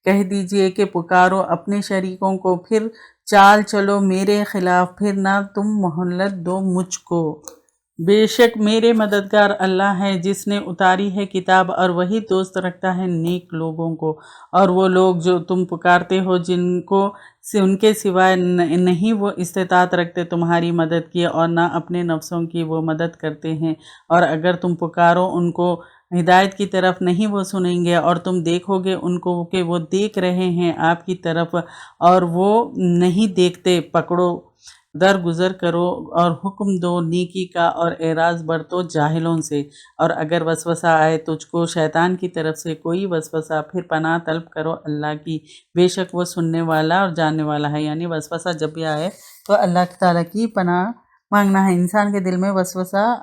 Speaker 2: کہہ دیجئے کہ پکارو اپنے شریکوں کو، پھر چال چلو میرے خلاف، پھر نہ تم مہلت دو مجھ کو۔ بے شک میرے مددگار اللہ ہے جس نے اتاری ہے کتاب، اور وہی دوست رکھتا ہے نیک لوگوں کو۔ اور وہ لوگ جو تم پکارتے ہو جن کو ان کے سوائے نہیں وہ استطاعت رکھتے تمہاری مدد کی، اور نہ اپنے نفسوں کی وہ مدد کرتے ہیں، اور اگر تم پکارو ان کو ہدایت کی طرف، نہیں وہ سنیں گے، اور تم دیکھو گے ان کو کہ وہ دیکھ رہے ہیں آپ کی طرف اور وہ نہیں دیکھتے، پکڑو درگزر کرو اور حکم دو نیکی کا، اور اعراض برتو جاہلوں سے۔ اور اگر وسوسہ آئے تجھ کو شیطان کی طرف سے کوئی وسوسہ، پھر پناہ طلب کرو اللہ کی، بے شک وہ سننے والا اور جاننے والا ہے۔ یعنی وسوسہ جب بھی آئے تو اللہ تعالیٰ کی پناہ مانگنا ہے۔ انسان کے دل میں وسوسہ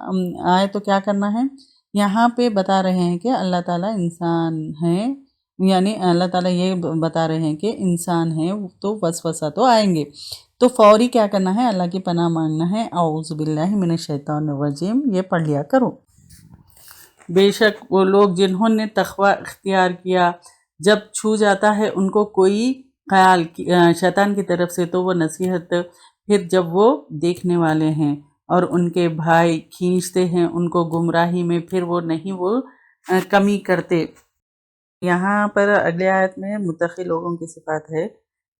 Speaker 2: آئے تو کیا کرنا ہے، یہاں پہ بتا رہے ہیں کہ اللہ تعالیٰ انسان ہے، یعنی اللہ تعالیٰ یہ بتا رہے ہیں کہ انسان ہے تو وسوسہ تو آئیں گے، تو فوری کیا کرنا ہے، اللہ کی پناہ مانگنا ہے۔ اعوذ باللہ من الشیطان الرجیم، یہ پڑھ لیا کرو۔ بے شک وہ لوگ جنہوں نے تقوی اختیار کیا، جب چھو جاتا ہے ان کو کوئی خیال شیطان کی طرف سے تو وہ نصیحت، پھر جب وہ دیکھنے والے ہیں اور ان کے بھائی کھینچتے ہیں ان کو گمراہی میں، پھر وہ نہیں وہ کمی کرتے۔ یہاں پر اگلے آیت میں متقی لوگوں کی صفات ہے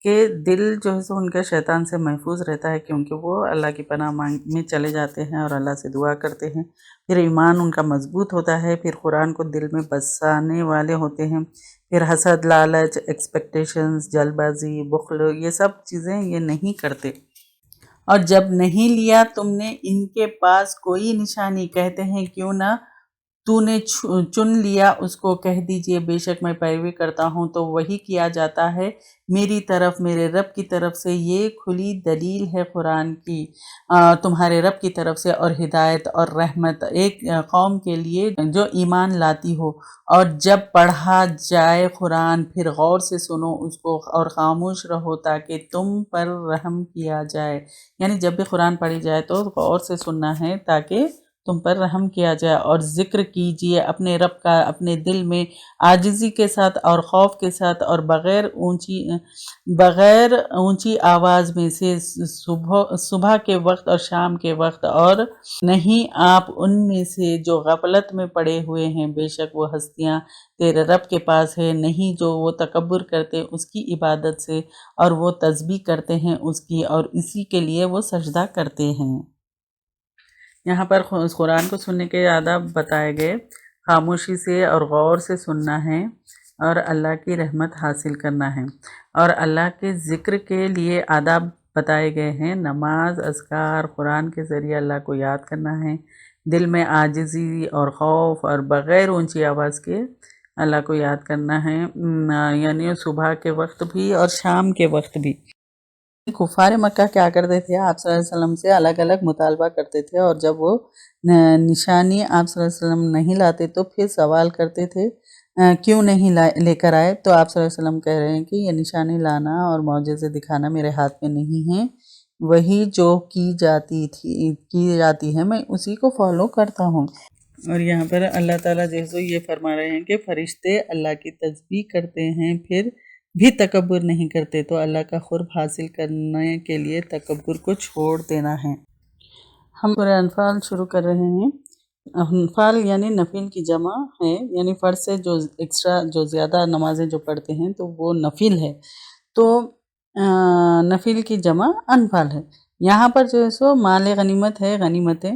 Speaker 2: کہ دل جو ہے سو ان کا شیطان سے محفوظ رہتا ہے، کیونکہ وہ اللہ کی پناہ میں چلے جاتے ہیں اور اللہ سے دعا کرتے ہیں۔ پھر ایمان ان کا مضبوط ہوتا ہے، پھر قرآن کو دل میں بسانے والے ہوتے ہیں، پھر حسد، لالچ، ایکسپیکٹیشنز، جلد بازی، بخل، یہ سب چیزیں یہ نہیں کرتے۔ اور جب نہیں لیا تم نے ان کے پاس کوئی نشانی، کہتے ہیں کیوں نہ تو نے چن لیا اس کو، کہہ دیجئے بے شک میں پیروی کرتا ہوں تو وہی کیا جاتا ہے میری طرف، میرے رب کی طرف سے۔ یہ کھلی دلیل ہے قرآن کی تمہارے رب کی طرف سے، اور ہدایت اور رحمت ایک قوم کے لیے جو ایمان لاتی ہو۔ اور جب پڑھا جائے قرآن پھر غور سے سنو اس کو اور خاموش رہو تاکہ تم پر رحم کیا جائے۔ یعنی جب بھی قرآن پڑھی جائے تو غور سے سننا ہے تاکہ تم پر رحم کیا جائے، اور ذکر کیجئے اپنے رب کا اپنے دل میں عاجزی کے ساتھ اور خوف کے ساتھ، اور بغیر اونچی آواز میں سے، صبح کے وقت اور شام کے وقت، اور نہیں آپ ان میں سے جو غفلت میں پڑے ہوئے ہیں، بے شک وہ ہستیاں تیرے رب کے پاس ہے، نہیں جو وہ تکبر کرتے اس کی عبادت سے، اور وہ تسبیح کرتے ہیں اس کی، اور اسی کے لیے وہ سجدہ کرتے ہیں۔ یہاں پر قرآن کو سننے کے آداب بتائے گئے، خاموشی سے اور غور سے سننا ہے، اور اللہ کی رحمت حاصل کرنا ہے، اور اللہ کے ذکر کے لیے آداب بتائے گئے ہیں، نماز، اذکار، قرآن کے ذریعے اللہ کو یاد کرنا ہے، دل میں عاجزی اور خوف اور بغیر اونچی آواز کے اللہ کو یاد کرنا ہے، یعنی صبح کے وقت بھی اور شام کے وقت بھی۔ کفار مکہ کیا کرتے تھے، آپ صلی اللہ علیہ وسلم سے الگ الگ مطالبہ کرتے تھے، اور جب وہ نشانی آپ صلی اللہ علیہ وسلم نہیں لاتے تو پھر سوال کرتے تھے کیوں نہیں لے کر آئے، تو آپ صلی اللہ علیہ وسلم کہہ رہے ہیں کہ یہ نشانی لانا اور معجزے دکھانا میرے ہاتھ میں نہیں ہے، وہی جو کی جاتی ہے میں اسی کو فالو کرتا ہوں۔ اور یہاں پر اللہ تعالیٰ جیسے یہ فرما رہے ہیں کہ فرشتے اللہ کی تسبیح کرتے ہیں پھر بھی تکبر نہیں کرتے، تو اللہ کا قرب حاصل کرنے کے لیے تکبر کو چھوڑ دینا ہے۔ ہم سورہ انفال شروع کر رہے ہیں۔ انفال یعنی نفل کی جمع ہے، یعنی فرض سے جو ایکسٹرا جو زیادہ نمازیں جو پڑھتے ہیں تو وہ نفل ہے، تو نفل کی جمع انفال ہے۔ یہاں پر جو ہے سو مال غنیمت ہے، غنیمتیں،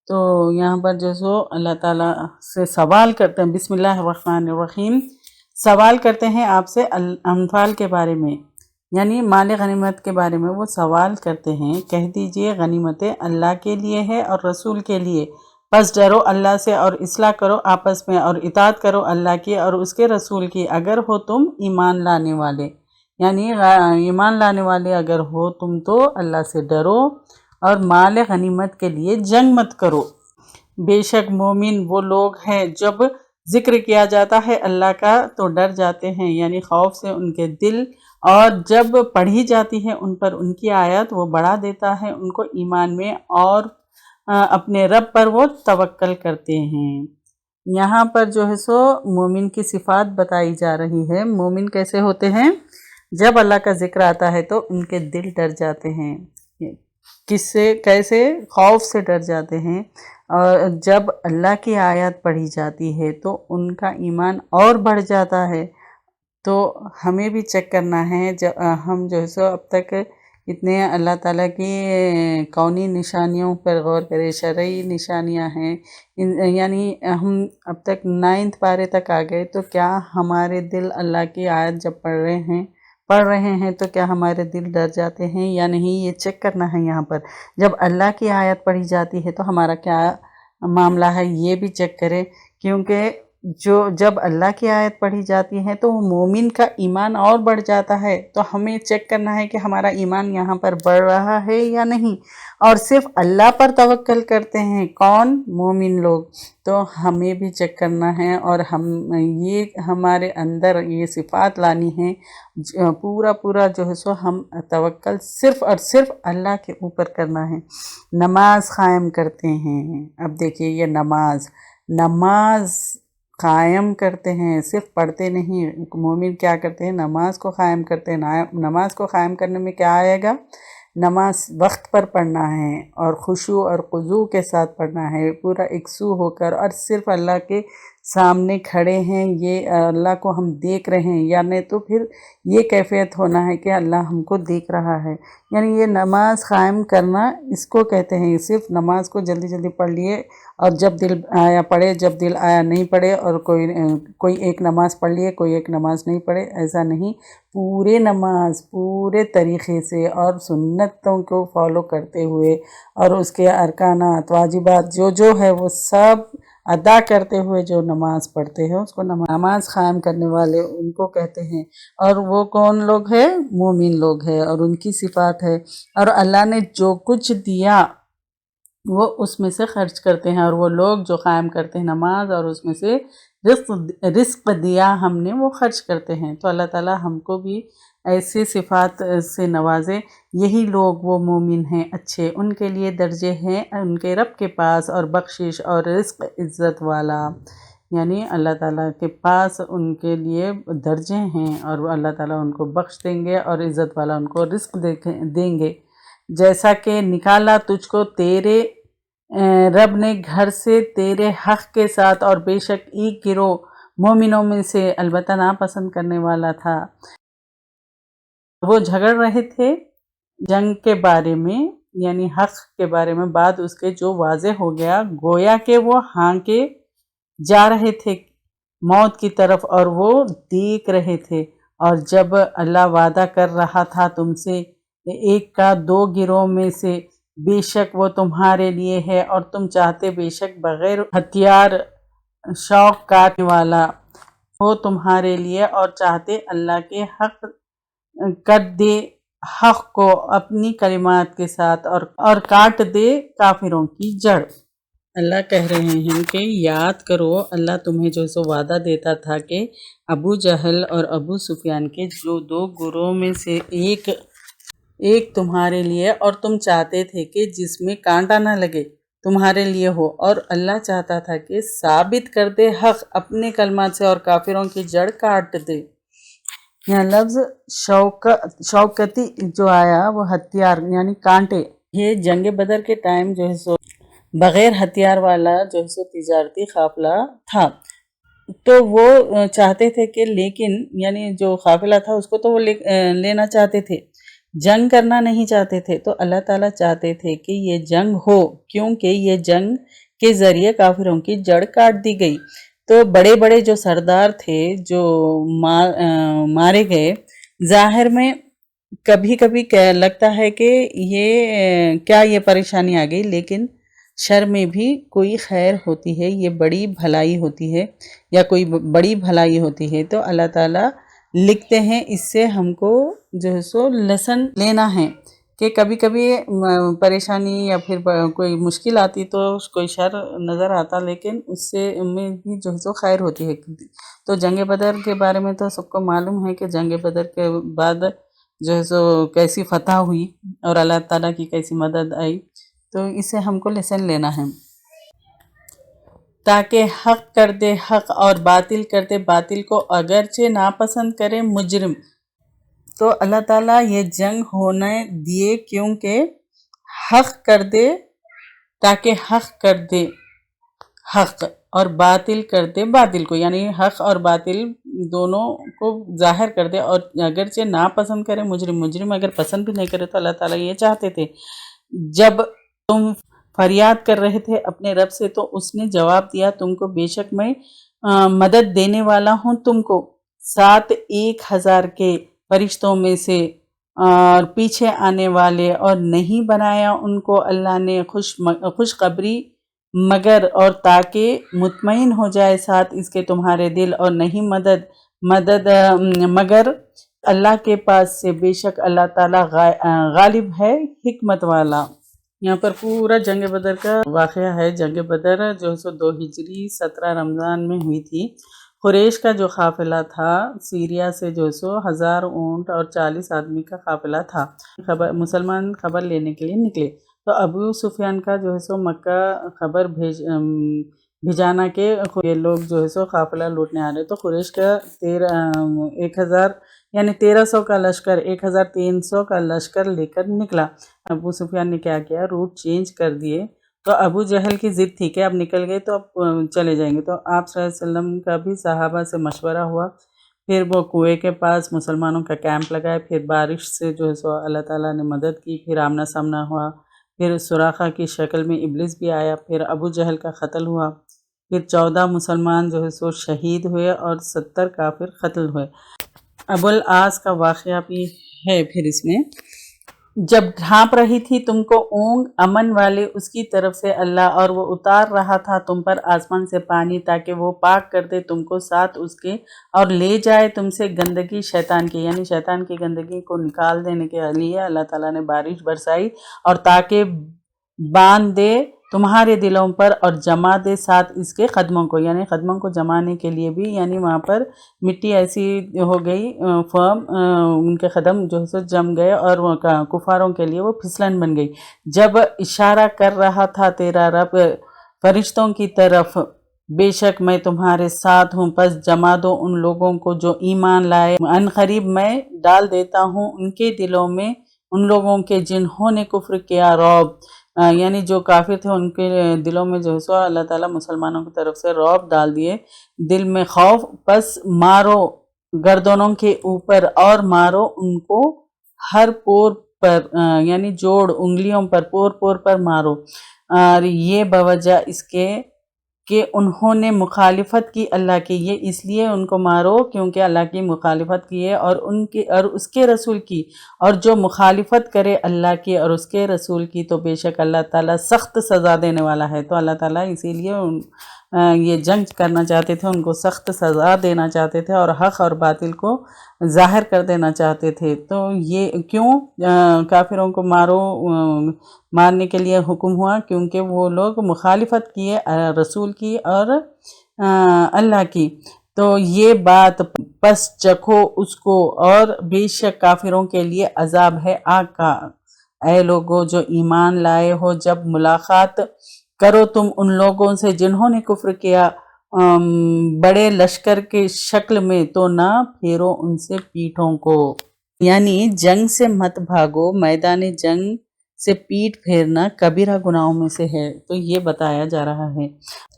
Speaker 2: تو یہاں پر جو سو اللہ تعالیٰ سے سوال کرتے ہیں، بسم اللہ الرحمن الرحیم، سوال کرتے ہیں آپ سے انفال کے بارے میں، یعنی مال غنیمت کے بارے میں وہ سوال کرتے ہیں، کہہ دیجئے غنیمتیں اللہ کے لیے ہے اور رسول کے لیے، پس ڈرو اللہ سے اور اصلاح کرو آپس میں اور اطاعت کرو اللہ کی اور اس کے رسول کی، اگر ہو تم ایمان لانے والے، یعنی ایمان لانے والے اگر ہو تم تو اللہ سے ڈرو اور مال غنیمت کے لیے جنگ مت کرو۔ بے شک مومن وہ لوگ ہیں جب ذکر کیا جاتا ہے اللہ کا تو ڈر جاتے ہیں، یعنی خوف سے ان کے دل، اور جب پڑھی جاتی ہے ان پر ان کی آیت وہ بڑھا دیتا ہے ان کو ایمان میں، اور اپنے رب پر وہ توکل کرتے ہیں۔ یہاں پر جو ہے سو مومن کی صفات بتائی جا رہی ہے، مومن کیسے ہوتے ہیں، جب اللہ کا ذکر آتا ہے تو ان کے دل ڈر جاتے ہیں، کس سے، کیسے، خوف سے ڈر جاتے ہیں، اور جب اللہ کی آیات پڑھی جاتی ہے تو ان کا ایمان اور بڑھ جاتا ہے۔ تو ہمیں بھی چیک کرنا ہے، ہم جو ہے سو اب تک اتنے اللہ تعالیٰ کی کونی نشانیوں پر غور کریں، شرعی نشانیاں ہیں، یعنی ہم اب تک 9 پارے تک آ گئے، تو کیا ہمارے دل اللہ کی آیت جب پڑھ رہے ہیں تو کیا ہمارے دل ڈر جاتے ہیں یا نہیں، یہ چیک کرنا ہے۔ یہاں پر جب اللہ کی آیت پڑھی جاتی ہے تو ہمارا کیا معاملہ ہے یہ بھی چیک کریں، کیونکہ جب اللہ کی آیت پڑھی جاتی ہے تو وہ مومن کا ایمان اور بڑھ جاتا ہے، تو ہمیں چیک کرنا ہے کہ ہمارا ایمان یہاں پر بڑھ رہا ہے یا نہیں، اور صرف اللہ پر توکل کرتے ہیں کون، مومن لوگ، تو ہمیں بھی چیک کرنا ہے، اور یہ ہمارے اندر یہ صفات لانی ہے، پورا جو ہے سو ہم توکل صرف اور صرف اللہ کے اوپر کرنا ہے۔ نماز قائم کرتے ہیں، اب دیکھیے یہ نماز قائم کرتے ہیں، صرف پڑھتے نہیں، مومن کیا کرتے ہیں، نماز کو قائم کرتے ہیں۔ نماز کو قائم کرنے میں کیا آئے گا، نماز وقت پر پڑھنا ہے اور خشوع اور خضوع کے ساتھ پڑھنا ہے، پورا یکسو ہو کر، اور صرف اللہ کے سامنے کھڑے ہیں، یہ اللہ کو ہم دیکھ رہے ہیں، یعنی تو پھر یہ کیفیت ہونا ہے کہ اللہ ہم کو دیکھ رہا ہے۔ یعنی یہ نماز قائم کرنا اس کو کہتے ہیں۔ صرف نماز کو جلدی جلدی پڑھ لیے اور جب دل آیا پڑھے، جب دل آیا نہیں پڑھے، اور کوئی ایک نماز پڑھ لیے، کوئی ایک نماز نہیں پڑھے، ایسا نہیں۔ پورے نماز پورے طریقے سے اور سنتوں کو فالو کرتے ہوئے اور اس کے ارکانات واجبات جو ہے وہ سب ادا کرتے ہوئے جو نماز پڑھتے ہیں اس کو نماز قائم کرنے والے ان کو کہتے ہیں۔ اور وہ کون لوگ ہیں؟ مومن لوگ ہیں، اور ان کی صفات ہے۔ اور اللہ نے جو کچھ دیا وہ اس میں سے خرچ کرتے ہیں، اور وہ لوگ جو قائم کرتے ہیں نماز اور اس میں سے رزق دیا ہم نے وہ خرچ کرتے ہیں۔ تو اللہ تعالیٰ ہم کو بھی ایسی صفات سے نوازے۔ یہی لوگ وہ مومن ہیں اچھے، ان کے لیے درجے ہیں ان کے رب کے پاس، اور بخشش اور رزق عزت والا، یعنی اللہ تعالیٰ کے پاس ان کے لیے درجے ہیں، اور اللہ تعالیٰ ان کو بخش دیں گے اور عزت والا ان کو رزق دیں گے۔ جیسا کہ نکالا تجھ کو تیرے رب نے گھر سے تیرے حق کے ساتھ، اور بے شک ایک گروہ مومنوں میں سے البتہ ناپسند کرنے والا تھا، وہ جھگڑ رہے تھے جنگ کے بارے میں، یعنی حق کے بارے میں، بعد اس کے جو واضح ہو گیا، گویا کہ وہ ہانکے جا رہے تھے موت کی طرف، اور وہ دیکھ رہے تھے۔ اور جب اللہ وعدہ کر رہا تھا تم سے ایک کا دو گروہ میں سے، بے شک وہ تمہارے لیے ہے، اور تم چاہتے بے شک بغیر ہتھیار شوق کاٹنے والا ہو تمہارے لیے، اور چاہتے اللہ کے حق کر دے حق کو اپنی کلمات کے ساتھ، اور کاٹ دے کافروں کی جڑ۔ اللہ کہہ رہے ہیں کہ یاد کرو اللہ تمہیں جو سو وعدہ دیتا تھا کہ ابو جہل اور ابو سفیان کے جو دو گروہ میں سے ایک تمہارے لیے، اور تم چاہتے تھے کہ جس میں کانٹا نہ لگے تمہارے لیے ہو، اور اللہ چاہتا تھا کہ ثابت کر دے حق اپنے کلمات سے اور کافروں کی جڑ کاٹ دے۔ یہاں لفظ شوکتی جو آیا وہ ہتھیار یعنی کانٹے، یہ جنگ بدر کے ٹائم جو ہے سو بغیر ہتھیار والا جو ہے سو تجارتی قافلہ تھا، تو وہ چاہتے تھے کہ لیکن یعنی جو قافلہ تھا اس کو تو وہ لینا چاہتے تھے، جنگ کرنا نہیں چاہتے تھے۔ تو اللہ تعالیٰ چاہتے تھے کہ یہ جنگ ہو، کیونکہ یہ جنگ کے ذریعے کافروں کی جڑ کاٹ دی گئی۔ تو بڑے بڑے جو سردار تھے جو مارے گئے، ظاہر میں کبھی کبھی لگتا ہے کہ یہ پریشانی آ گئی، لیکن شر میں بھی کوئی خیر ہوتی ہے، یہ بڑی بھلائی ہوتی ہے، یا کوئی بڑی بھلائی ہوتی ہے۔ تو اللہ تعالیٰ لکھتے ہیں اس سے ہم کو جو ہے سو لیسن لینا ہے کہ کبھی کبھی پریشانی یا پھر کوئی مشکل آتی تو کوئی شر نظر آتا، لیکن اس سے میں بھی جو ہے سو خیر ہوتی ہے۔ تو جنگ بدر کے بارے میں تو سب کو معلوم ہے کہ جنگ بدر کے بعد جو ہے سو کیسی فتح ہوئی اور اللہ تعالیٰ کی کیسی مدد آئی۔ تو اسے ہم کو لیسن لینا ہے، تاکہ حق کر دے حق اور باطل کر دے باطل کو، اگرچہ ناپسند کرے مجرم۔ تو اللہ تعالیٰ یہ جنگ ہونے دیے کیونکہ حق کر دے، تاکہ حق کر دے حق اور باطل کر دے باطل کو، یعنی حق اور باطل دونوں کو ظاہر کر دے، اور اگرچہ ناپسند کرے مجرم اگر پسند بھی نہیں کرے تو اللہ تعالیٰ یہ چاہتے تھے۔ جب تم فریاد کر رہے تھے اپنے رب سے تو اس نے جواب دیا تم کو، بے شک میں مدد دینے والا ہوں تم کو، ساتھ 1000 کے فرشتوں میں سے، اور پیچھے آنے والے، اور نہیں بنایا ان کو اللہ نے خوشخبری مگر، اور تاکہ مطمئن ہو جائے ساتھ اس کے تمہارے دل، اور نہیں مدد مگر اللہ کے پاس سے، بے شک اللہ تعالیٰ غالب ہے حکمت والا۔ یہاں پر پورا جنگ بدر کا واقعہ ہے۔ جنگ بدر جو 2 ہجری 17 رمضان میں ہوئی تھی۔ قریش کا جو قافلہ تھا سیریا سے جو 1000 اونٹ اور 40 آدمی کا قافلہ تھا، مسلمان خبر لینے کے لیے نکلے۔ تو ابو سفیان کا جو ہے مکہ خبر بھیجانا کہ یہ لوگ جو ہے قافلہ لوٹنے آ رہے، تو قریش کا 1000 یعنی 1300 کا لشکر، 1300 کا لشکر لے کر نکلا۔ ابو سفیان نے کیا کیا، روٹ چینج کر دیے، تو ابو جہل کی ضد تھی کہ اب نکل گئے تو اب چلے جائیں گے، تو آپ صلی اللہ علیہ وسلم کا بھی صحابہ سے مشورہ ہوا، پھر وہ کنویں کے پاس مسلمانوں کا کیمپ لگائے، پھر بارش سے جو ہے سو اللہ تعالیٰ نے مدد کی، پھر آمنا سامنا ہوا، پھر سراخا کی شکل میں ابلیس بھی آیا، پھر ابو جہل کا قتل ہوا، پھر 14 مسلمان جو ہے سو شہید ہوئے اور 70 کافر قتل ہوئے۔ ابو العاص کا واقعہ بھی ہے پھر اس میں، جب ڈھانپ رہی تھی تم کو اونگ امن والے اس کی طرف سے اللہ، اور وہ اتار رہا تھا تم پر آسمان سے پانی تاکہ وہ پاک کر دے تم کو ساتھ اس کے، اور لے جائے تم سے گندگی شیطان کی، یعنی شیطان کی گندگی کو نکال دینے کے لیے اللہ تعالیٰ نے بارش برسائی، اور تاکہ باندھ دے تمہارے دلوں پر اور جما دے ساتھ اس کے قدموں کو، یعنی قدموں کو جمانے کے لیے بھی، یعنی وہاں پر مٹی ایسی ہو گئی فرم، ان کے قدم جو ہے سو جم گئے اور وہ کفاروں کے لیے وہ پھسلن بن گئی۔ جب اشارہ کر رہا تھا تیرا رب فرشتوں کی طرف، بے شک میں تمہارے ساتھ ہوں، پس جما دو ان لوگوں کو جو ایمان لائے، ان قریب میں ڈال دیتا ہوں ان کے دلوں میں ان لوگوں کے جنہوں نے کفر کیا رعب، یعنی جو کافر تھے ان کے دلوں میں جو ہے سو اللہ تعالیٰ مسلمانوں کی طرف سے رعب ڈال دیے، دل میں خوف، پس مارو گردنوں کے اوپر اور مارو ان کو ہر پور پر، یعنی جوڑ انگلیوں پر، پور پور پر مارو، اور یہ بوجہ اس کے کہ انہوں نے مخالفت کی اللہ کی، یہ اس لیے ان کو مارو کیونکہ اللہ کی مخالفت کی ہے اور اس کے رسول کی، اور جو مخالفت کرے اللہ کی اور اس کے رسول کی تو بے شک اللہ تعالیٰ سخت سزا دینے والا ہے۔ تو اللہ تعالیٰ اسی لیے یہ جنگ کرنا چاہتے تھے، ان کو سخت سزا دینا چاہتے تھے اور حق اور باطل کو ظاہر کر دینا چاہتے تھے۔ تو یہ کیوں کافروں کو مارنے کے لیے حکم ہوا؟ کیونکہ وہ لوگ مخالفت کیے رسول کی اور اللہ کی۔ تو یہ بات پس چکھو اس کو، اور بے شک کافروں کے لیے عذاب ہے آگ کا۔ اے لوگو جو ایمان لائے ہو، جب ملاقات کرو تم ان لوگوں سے جنہوں نے کفر کیا بڑے لشکر کے شکل میں، تو نہ پھیرو ان سے پیٹھوں کو، یعنی جنگ سے مت بھاگو، میدان جنگ سے پیٹ پھیرنا کبیرہ گناہوں میں سے ہے، تو یہ بتایا جا رہا ہے۔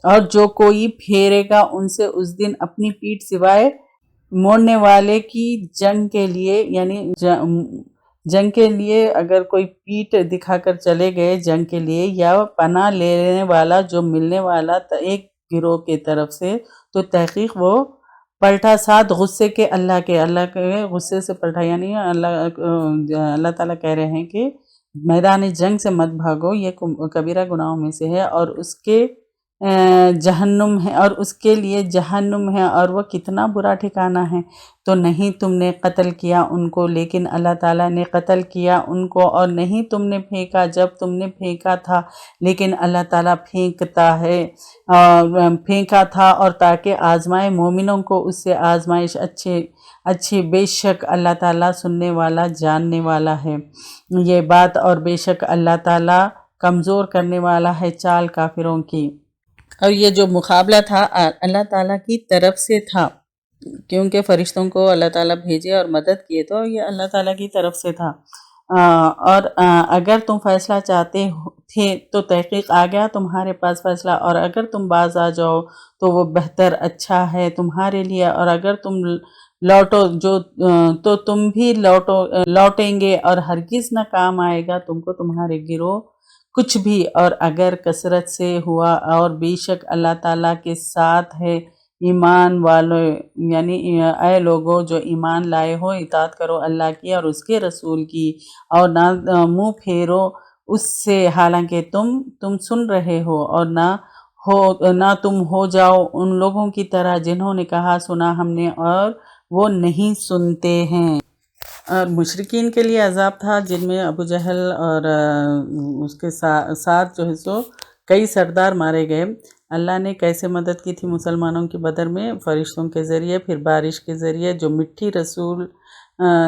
Speaker 2: اور جو کوئی پھیرے گا ان سے اس دن اپنی پیٹ سوائے موڑنے والے کی جنگ کے لیے، یعنی جنگ کے لیے اگر کوئی پیٹ دکھا کر چلے گئے جنگ کے لیے، یا پناہ لینے والا جو ملنے والا ایک گروہ کی طرف سے، تو تحقیق وہ پلٹا ساتھ غصے کے اللہ کے غصے سے پلٹا، یعنی اللہ تعالیٰ کہہ رہے ہیں کہ میدان جنگ سے مت بھاگو، یہ کبیرہ گناہوں میں سے ہے، اور اس کے جہنم ہے، اور اس کے لیے جہنم ہے، اور وہ کتنا برا ٹھکانہ ہے۔ تو نہیں تم نے قتل کیا ان کو لیکن اللہ تعالیٰ نے قتل کیا ان کو، اور نہیں تم نے پھینکا جب تم نے پھینکا تھا لیکن اللہ تعالیٰ پھینکا تھا، اور تاکہ آزمائے مومنوں کو اس سے آزمائش اچھی، بے شک اللہ تعالیٰ سننے والا جاننے والا ہے یہ بات، اور بے شک اللہ تعالیٰ کمزور کرنے والا ہے چال کافروں کی۔ اور یہ جو مقابلہ تھا اللہ تعالیٰ کی طرف سے تھا، کیونکہ فرشتوں کو اللہ تعالیٰ بھیجے اور مدد کیے، تو یہ اللہ تعالیٰ کی طرف سے تھا۔ اور اگر تم فیصلہ چاہتے تھے تو تحقیق آ گیا تمہارے پاس فیصلہ، اور اگر تم باز آ جاؤ تو وہ بہتر اچھا ہے تمہارے لیے، اور اگر تم لوٹو تو تم بھی لوٹیں گے، اور ہرگز نہ کام آئے گا تم کو تمہارے گروہ کچھ بھی، اور اگر کثرت سے ہوا، اور بے شک اللہ تعالیٰ کے ساتھ ہے ایمان والو، یعنی اے لوگو جو ایمان لائے ہو، اطاعت کرو اللہ کی اور اس کے رسول کی، اور نہ منہ پھیرو اس سے حالانکہ تم سن رہے ہو، اور نہ تم ہو جاؤ ان لوگوں کی طرح جنہوں نے کہا سنا ہم نے اور وہ نہیں سنتے ہیں۔ اور مشرکین کے لیے عذاب تھا جن میں ابو جہل اور اس کے ساتھ جو ہے سو کئی سردار مارے گئے۔ اللہ نے کیسے مدد کی تھی مسلمانوں کی بدر میں؟ فرشتوں کے ذریعے، پھر بارش کے ذریعے، جو مٹی رسول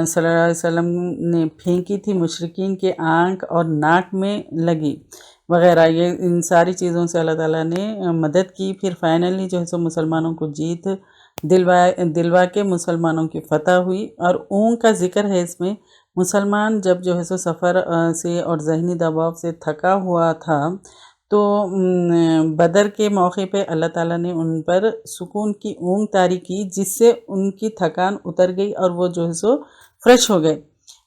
Speaker 2: صلی اللہ علیہ وسلم نے پھینکی تھی مشرکین کے آنکھ اور ناک میں لگی وغیرہ، یہ ان ساری چیزوں سے اللہ تعالیٰ نے مدد کی۔ پھر فائنلی جو ہے سو مسلمانوں کو جیت دلوا کے مسلمانوں کی فتح ہوئی۔ اور اونگ کا ذکر ہے اس میں، مسلمان جب جو ہے سو سفر سے اور ذہنی دباؤ سے تھکا ہوا تھا تو بدر کے موقع پہ اللہ تعالیٰ نے ان پر سکون کی اونگ طاری کی، جس سے ان کی تھکان اتر گئی اور وہ جو ہے سو فریش ہو گئے۔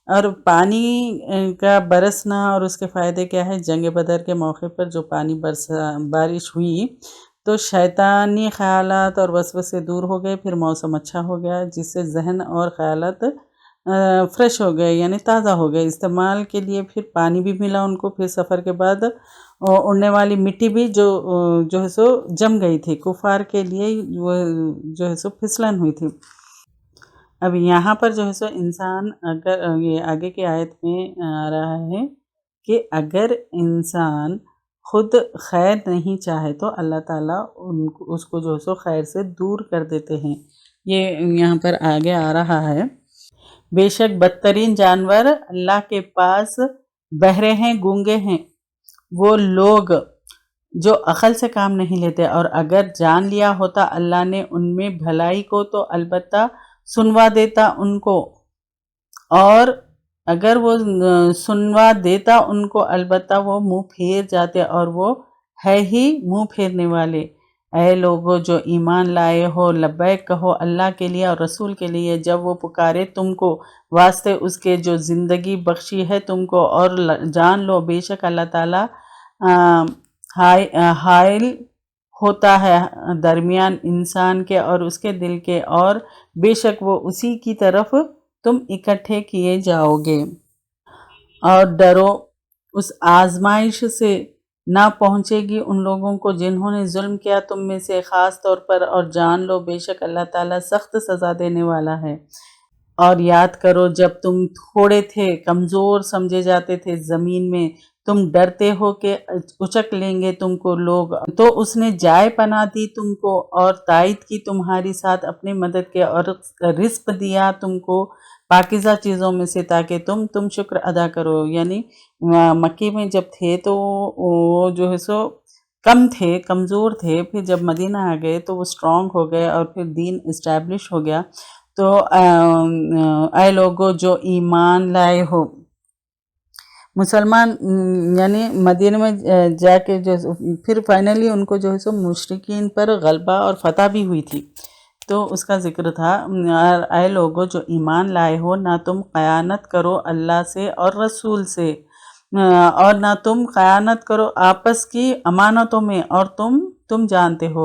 Speaker 2: اور پانی کا برسنا اور اس کے فائدے کیا ہے؟ جنگ بدر کے موقع پر جو پانی بارش ہوئی تو شیطانی خیالات اور وسوسے دور ہو گئے، پھر موسم اچھا ہو گیا، جس سے ذہن اور خیالات فریش ہو گئے، یعنی تازہ ہو گئے۔ استعمال کے لیے پھر پانی بھی ملا ان کو، پھر سفر کے بعد اڑنے والی مٹی بھی جو ہے سو جم گئی تھی، کفار کے لیے وہ جو ہے سو پھسلن ہوئی تھی۔ اب یہاں پر جو ہے سو انسان، اگر یہ آگے کی آیت میں آ رہا ہے کہ اگر انسان خود خیر نہیں چاہے تو اللہ تعالیٰ اس کو جو ہے سو خیر سے دور کر دیتے ہیں۔ یہ یہاں پر آگے آ رہا ہے، بے شک بدترین جانور اللہ کے پاس بہرے ہیں، گونگے ہیں، وہ لوگ جو عقل سے کام نہیں لیتے، اور اگر جان لیا ہوتا اللہ نے ان میں بھلائی کو تو البتہ سنوا دیتا ان کو، اور اگر وہ سنوا دیتا ان کو البتہ وہ منہ پھیر جاتے، اور وہ ہے ہی منہ پھیرنے والے۔ اے لوگو جو ایمان لائے ہو، لبیک کہو اللہ کے لیے اور رسول کے لیے جب وہ پکارے تم کو واسطے اس کے جو زندگی بخشی ہے تم کو، اور جان لو بے شک اللہ تعالیٰ حائل ہوتا ہے درمیان انسان کے اور اس کے دل کے، اور بے شک وہ اسی کی طرف تم اکٹھے کیے جاؤ گے۔ اور ڈرو اس آزمائش سے نہ پہنچے گی ان لوگوں کو جنہوں نے ظلم کیا تم میں سے خاص طور پر، اور جان لو بے شک اللہ تعالیٰ سخت سزا دینے والا ہے۔ اور یاد کرو جب تم تھوڑے تھے، کمزور سمجھے جاتے تھے زمین میں، تم ڈرتے ہو کہ اچک لیں گے تم کو لوگ، تو اس نے جائے پناہ دی تم کو اور تائید کی تمہاری ساتھ اپنی مدد کے، اور رزق دیا تم کو پاکیزہ چیزوں میں سے تاکہ تم شکر ادا کرو۔ یعنی مکے میں جب تھے تو وہ جو ہے سو کم تھے، کمزور تھے، پھر جب مدینہ آ گئے تو وہ اسٹرانگ ہو گئے اور پھر دین اسٹیبلش ہو گیا۔ تو اے لوگو جو ایمان لائے ہو، مسلمان یعنی مدینہ میں جا کے جو پھر فائنلی ان کو جو ہے سو مشرکین پر غلبہ اور فتح بھی ہوئی تھی، تو اس کا ذکر تھا۔ اے لوگو جو ایمان لائے ہو، نہ تم خیانت کرو اللہ سے اور رسول سے، اور نہ تم خیانت کرو آپس کی امانتوں میں، اور تم جانتے ہو،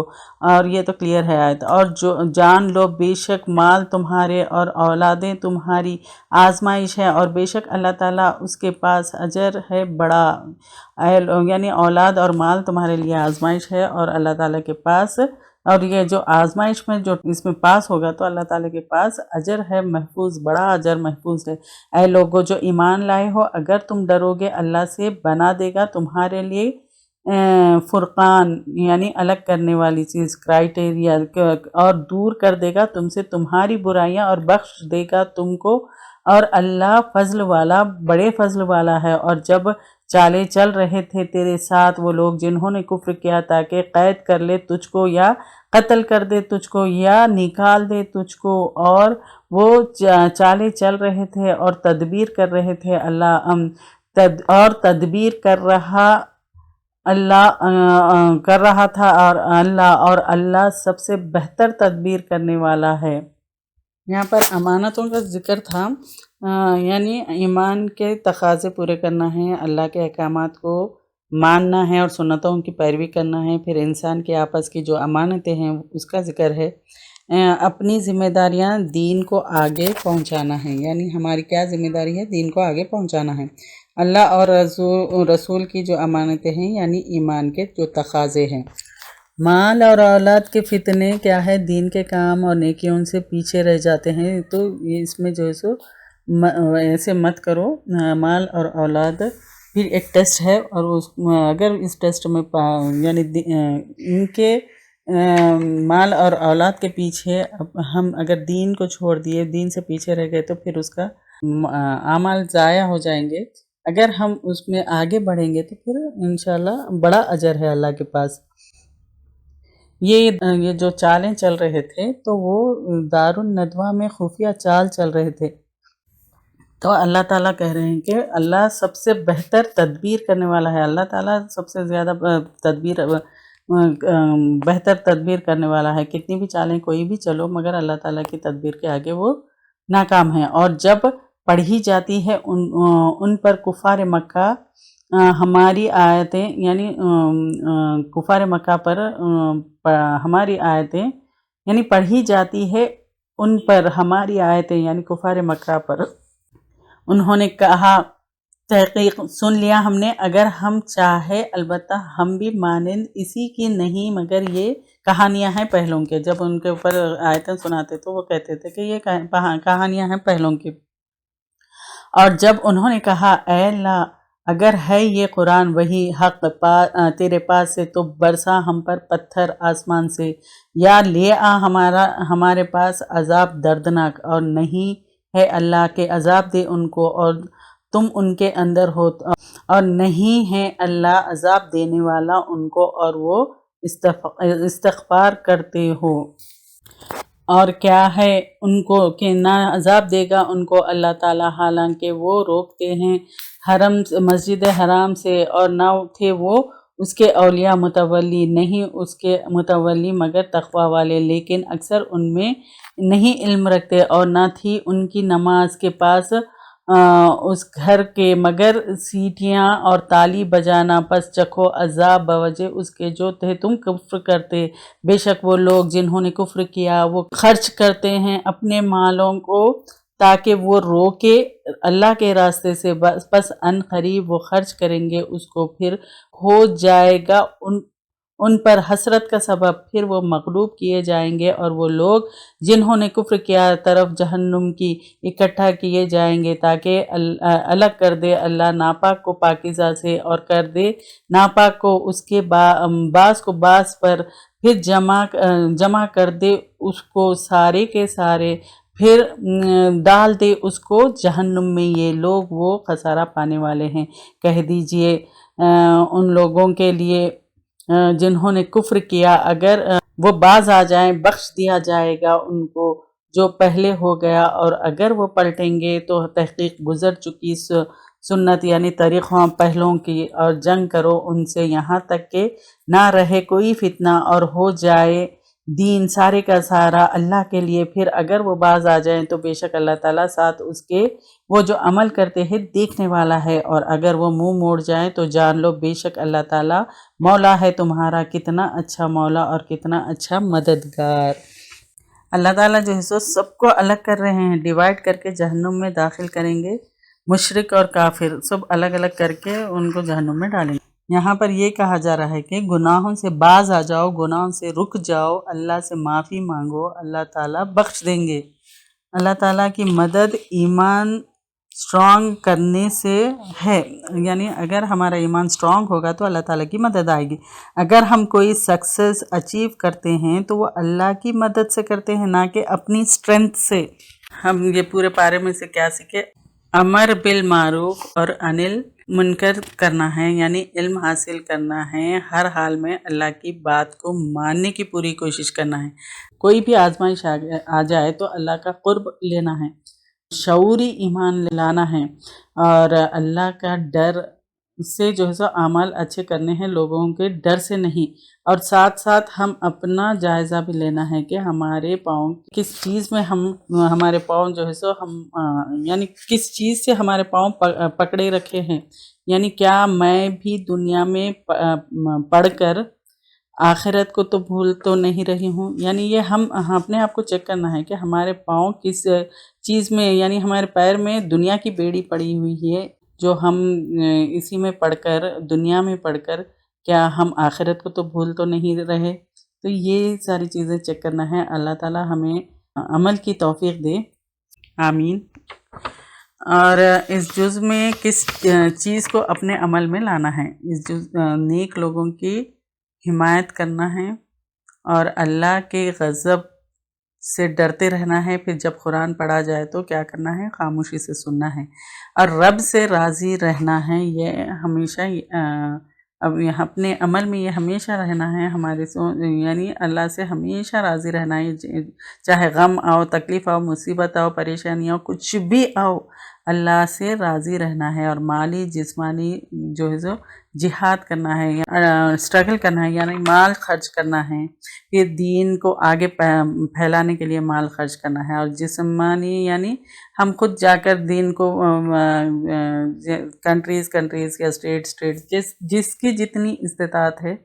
Speaker 2: اور یہ تو کلیئر ہے آیت، اور جو جان لو بے شک مال تمہارے اور اولادیں تمہاری آزمائش ہے، اور بے شک اللہ تعالیٰ اس کے پاس اجر ہے بڑا۔ یعنی اولاد اور مال تمہارے لیے آزمائش ہے، اور اللہ تعالیٰ کے پاس، اور یہ جو آزمائش میں جو اس میں پاس ہوگا تو اللہ تعالیٰ کے پاس اجر ہے محفوظ، بڑا اجر محفوظ ہے۔ اے لوگو جو ایمان لائے ہو، اگر تم ڈرو گے اللہ سے بنا دے گا تمہارے لیے فرقان، یعنی الگ کرنے والی چیز، کرائٹیریا، اور دور کر دے گا تم سے تمہاری برائیاں اور بخش دے گا تم کو، اور اللہ فضل والا، بڑے فضل والا ہے۔ اور جب چالے چل رہے تھے تیرے ساتھ وہ لوگ جنہوں نے کفر کیا تاکہ قید کر لے تجھ کو، یا قتل کر دے تجھ کو، یا نکال دے تجھ کو، اور وہ چالے چل رہے تھے اور تدبیر کر رہے تھے تدبیر کر رہا تھا اور اللہ سب سے بہتر تدبیر کرنے والا ہے۔ یہاں پر امانتوں کا ذکر تھا، یعنی ایمان کے تقاضے پورے کرنا ہے، اللہ کے احکامات کو ماننا ہے اور سنتوں کی پیروی کرنا ہے، پھر انسان کے آپس کی جو امانتیں ہیں اس کا ذکر ہے، اپنی ذمہ داریاں دین کو آگے پہنچانا ہے، یعنی ہماری کیا ذمہ داری ہے؟ دین کو آگے پہنچانا ہے۔ اللہ اور رسول کی جو امانتیں ہیں یعنی ایمان کے جو تقاضے ہیں۔ مال اور اولاد کے فتنے کیا ہے؟ دین کے کام اور نیکیوں سے پیچھے رہ جاتے ہیں، تو اس میں جو ہے سو ایسے مت کرو۔ مال اور اولاد پھر ایک ٹیسٹ ہے، اور اگر اس ٹیسٹ میں یعنی ان کے مال اور اولاد کے پیچھے ہم اگر دین کو چھوڑ دیے، دین سے پیچھے رہ گئے، تو پھر اس کا اعمال ضائع ہو جائیں گے۔ اگر ہم اس میں آگے بڑھیں گے تو پھر انشاءاللہ بڑا اجر ہے اللہ کے پاس۔ یہ جو چالیں چل رہے تھے تو وہ دار الندوہ میں خفیہ چال چل رہے تھے، تو اللہ تعالیٰ کہہ رہے ہیں کہ اللہ سب سے بہتر تدبیر کرنے والا ہے، اللہ تعالیٰ سب سے زیادہ بہتر تدبیر کرنے والا ہے۔ کتنی بھی چالیں کوئی بھی چلو، مگر اللہ تعالیٰ کی تدبیر کے آگے وہ ناکام ہے۔ اور جب پڑھی جاتی ہے ان پر کفار مکہ ہماری آیتیں، یعنی کفار مکہ پر ہماری آیتیں، یعنی پڑھی جاتی ہے ان پر ہماری آیتیں، یعنی کفار مکہ پر، انہوں نے کہا تحقیق سن لیا ہم نے، اگر ہم چاہے البتہ ہم بھی مانند اسی کی نہیں، مگر یہ کہانیاں ہیں پہلوں کے۔ جب ان کے اوپر آیتیں سناتے تو وہ کہتے تھے کہ یہ کہانیاں ہیں پہلوں کی۔ اور جب انہوں نے کہا اے اللہ اگر ہے یہ قرآن وہی حق تیرے پاس سے تو برسا ہم پر پتھر آسمان سے، یا لے آ ہمارے پاس عذاب دردناک، اور نہیں ہے اللہ کے عذاب دے ان کو اور تم ان کے اندر ہو، اور نہیں ہے اللہ عذاب دینے والا ان کو اور وہ استغفار کرتے ہو۔ اور کیا ہے ان کو کہ نہ عذاب دے گا ان کو اللہ تعالیٰ، حالانکہ وہ روکتے ہیں مسجد حرام سے، اور نہ تھے وہ اس کے اولیاء متولی، نہیں اس کے متولی مگر تقوی والے، لیکن اکثر ان میں نہیں علم رکھتے، اور نہ تھی ان کی نماز کے پاس اس گھر کے مگر سیٹیاں اور تالی بجانا، پس چکھو عذاب بوجہ اس کے جو تھے تم کفر کرتے۔ بے شک وہ لوگ جنہوں نے کفر کیا وہ خرچ کرتے ہیں اپنے مالوں کو تاکہ وہ روکے اللہ کے راستے سے، پس ان قریب وہ خرچ کریں گے اس کو، پھر ہو جائے گا ان پر حسرت کا سبب، پھر وہ مغلوب کیے جائیں گے، اور وہ لوگ جنہوں نے کفر کیا طرف جہنم کی اکٹھا کیے جائیں گے، تاکہ الگ کر دے اللہ ناپاک کو پاکیزہ سے، اور کر دے ناپاک کو اس کے باس کو باس پر، پھر جمع کر دے اس کو سارے کے سارے، پھر ڈال دے اس کو جہنم میں، یہ لوگ وہ خسارہ پانے والے ہیں۔ کہہ دیجئے ان لوگوں کے لیے جنہوں نے کفر کیا اگر وہ باز آ جائیں بخش دیا جائے گا ان کو جو پہلے ہو گیا، اور اگر وہ پلٹیں گے تو تحقیق گزر چکی سنت یعنی طریقوں پہلوں کی، اور جنگ کرو ان سے یہاں تک کہ نہ رہے کوئی فتنہ اور ہو جائے دین سارے کا سارا اللہ کے لیے، پھر اگر وہ باز آ جائیں تو بے شک اللہ تعالیٰ ساتھ اس کے وہ جو عمل کرتے ہیں دیکھنے والا ہے، اور اگر وہ منہ موڑ جائیں تو جان لو بے شک اللہ تعالیٰ مولا ہے تمہارا، کتنا اچھا مولا اور کتنا اچھا مددگار۔ اللہ تعالیٰ جو ہے سو سب کو الگ کر رہے ہیں، ڈیوائیڈ کر کے جہنم میں داخل کریں گے، مشرک اور کافر سب الگ الگ کر کے ان کو جہنم میں ڈالیں گے۔ یہاں پر یہ کہا جا رہا ہے کہ گناہوں سے باز آ جاؤ، گناہوں سے رک جاؤ، اللہ سے معافی مانگو، اللہ تعالیٰ بخش دیں گے۔ اللہ تعالیٰ کی مدد ایمان سٹرونگ کرنے سے ہے، یعنی اگر ہمارا ایمان سٹرونگ ہوگا تو اللہ تعالیٰ کی مدد آئے گی۔ اگر ہم کوئی سکسیس اچیو کرتے ہیں تو وہ اللہ کی مدد سے کرتے ہیں، نہ کہ اپنی اسٹرینتھ سے۔ ہم یہ پورے پارے میں سے کیا سیکھے؟ امر بالمعروف اور انل منکر کرنا ہے، یعنی علم حاصل کرنا ہے، ہر حال میں اللہ کی بات کو ماننے کی پوری کوشش کرنا ہے۔ کوئی بھی آزمائش آ جائے تو اللہ کا قرب لینا ہے، شعوری ایمان لانا ہے، اور اللہ کا ڈر سے جو ہے سو اعمال اچھے کرنے ہیں، لوگوں کے ڈر سے نہیں۔ اور ساتھ ساتھ ہم اپنا جائزہ بھی لینا ہے کہ ہمارے پاؤں کس چیز میں ہمارے پاؤں جو ہے سو یعنی کس چیز سے ہمارے پاؤں پکڑے رکھے ہیں، یعنی کیا میں بھی دنیا میں پڑھ کر آخرت کو تو بھول تو نہیں رہی ہوں، یعنی یہ ہم اپنے آپ کو چیک کرنا ہے کہ ہمارے پاؤں کس چیز میں، یعنی ہمارے پیر میں دنیا کی بیڑی پڑی ہوئی ہے جو ہم اسی میں پڑھ کر دنیا میں پڑھ کر کیا ہم آخرت کو تو بھول تو نہیں رہے۔ تو یہ ساری چیزیں چیک کرنا ہے۔ اللہ تعالیٰ ہمیں عمل کی توفیق دے، آمین۔ اور اس جز میں کس چیز کو اپنے عمل میں لانا ہے؟ اس جز نیک لوگوں کی حمایت کرنا ہے، اور اللہ کے غضب سے ڈرتے رہنا ہے، پھر جب قرآن پڑھا جائے تو کیا کرنا ہے؟ خاموشی سے سننا ہے، اور رب سے راضی رہنا ہے، یہ ہمیشہ اب اپنے عمل میں یہ ہمیشہ رہنا ہے، ہمارے یعنی اللہ سے ہمیشہ راضی رہنا ہے، چاہے غم آؤ، تکلیف آؤ، مصیبت آؤ، پریشانی آؤ، کچھ بھی آؤ، اللہ سے راضی رہنا ہے، اور مالی جسمانی جو ہے جہاد کرنا ہے، اسٹرگل کرنا ہے، یعنی مال خرچ کرنا ہے، پھر دین کو آگے پھیلانے کے لیے مال خرچ کرنا ہے، اور جسمانی یعنی ہم خود جا کر دین کو کنٹریز یا اسٹیٹ جس کی جتنی استطاعت ہے،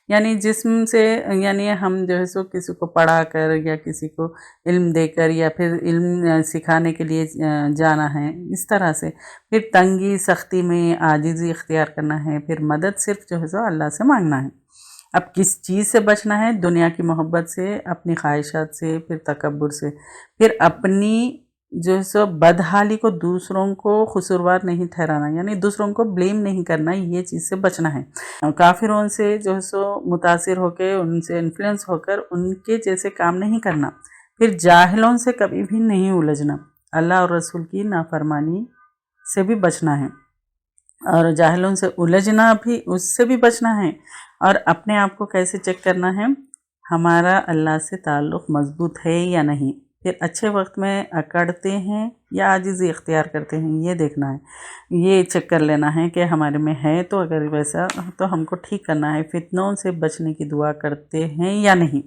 Speaker 2: یعنی جسم سے، یعنی ہم جو ہے کسی کو پڑھا کر یا کسی کو علم دے کر یا پھر علم سکھانے کے لیے جانا ہے، اس طرح سے پھر تنگی سختی میں عاجزی اختیار کرنا ہے، پھر مدد صرف جو ہے اللہ سے مانگنا ہے۔ اب کس چیز سے بچنا ہے؟ دنیا کی محبت سے، اپنی خواہشات سے، پھر تکبر سے، پھر اپنی جو ہے بدحالی کو دوسروں کو قصوروار نہیں ٹھہرانا، یعنی دوسروں کو بلیم نہیں کرنا، یہ چیز سے بچنا ہے۔ کافروں سے جو ہے متاثر ہو کے، ان سے انفلوئنس ہو کر ان کے جیسے کام نہیں کرنا، پھر جاہلوں سے کبھی بھی نہیں الجھنا، اللہ اور رسول کی نافرمانی سے بھی بچنا ہے، اور جاہلوں سے الجھنا بھی، اس سے بھی بچنا ہے، اور اپنے آپ کو کیسے چیک کرنا ہے، ہمارا اللہ سے تعلق مضبوط ہے یا نہیں، پھر اچھے وقت میں اکڑتے ہیں یا عاجزی اختیار کرتے ہیں، یہ دیکھنا ہے، یہ چیک کر لینا ہے کہ ہمارے میں ہے، تو اگر ویسا تو ہم کو ٹھیک کرنا ہے۔ فتنوں سے بچنے کی دعا کرتے ہیں یا نہیں،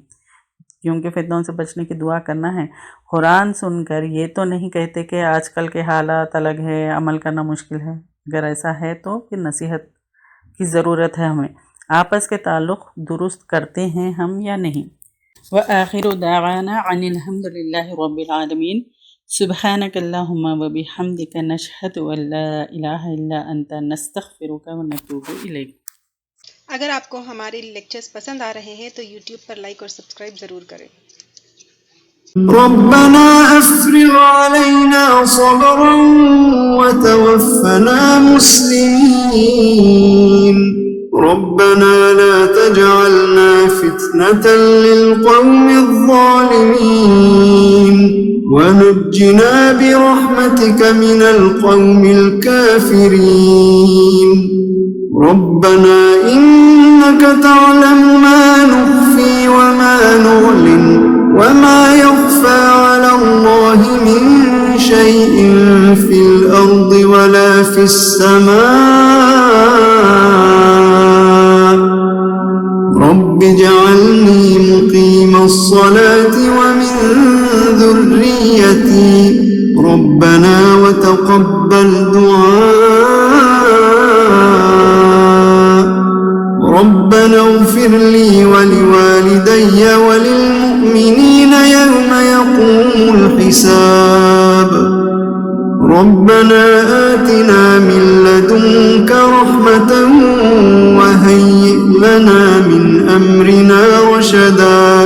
Speaker 2: کیونکہ فتنوں سے بچنے کی دعا کرنا ہے۔ قرآن سن کر یہ تو نہیں کہتے کہ آج کل کے حالات الگ ہے، عمل کرنا مشکل ہے، اگر ایسا ہے تو پھر نصیحت کی ضرورت ہے ہمیں، آپس کے تعلق درست کرتے ہیں ہم یا نہیں۔ وآخر دعوانا عن الحمد للہ رب العالمین، سبحانک اللہم وبحمدک، نشہد ان لا الہ الا انت، نستغفرک ونتوب الیک۔
Speaker 3: اگر آپ کو ہمارے لیکچرز پسند آ رہے ہیں تو یوٹیوب پر لائک اور سبسکرائب ضرور کریں۔
Speaker 1: ربنا افرغ علينا صبرا وتوفنا مسلمين، ربنا لا تجعلنا فتنة للقوم الظالمين، ونجنا برحمتك من القوم الكافرين، ربنا إنك تعلم ما نخفي وما نعلن وما يخفى على الله من شيء في الأرض ولا في السماء، رب اجعلني مقيم الصلاة ومن ذريتي، ربنا وتقبل دعاء، ربنا اغفر لي ولوالدي وللمؤمنين يوم يقوم الحساب، ربنا آتنا من لدنك رحمة وهيئ لنا من أمرنا رشدا۔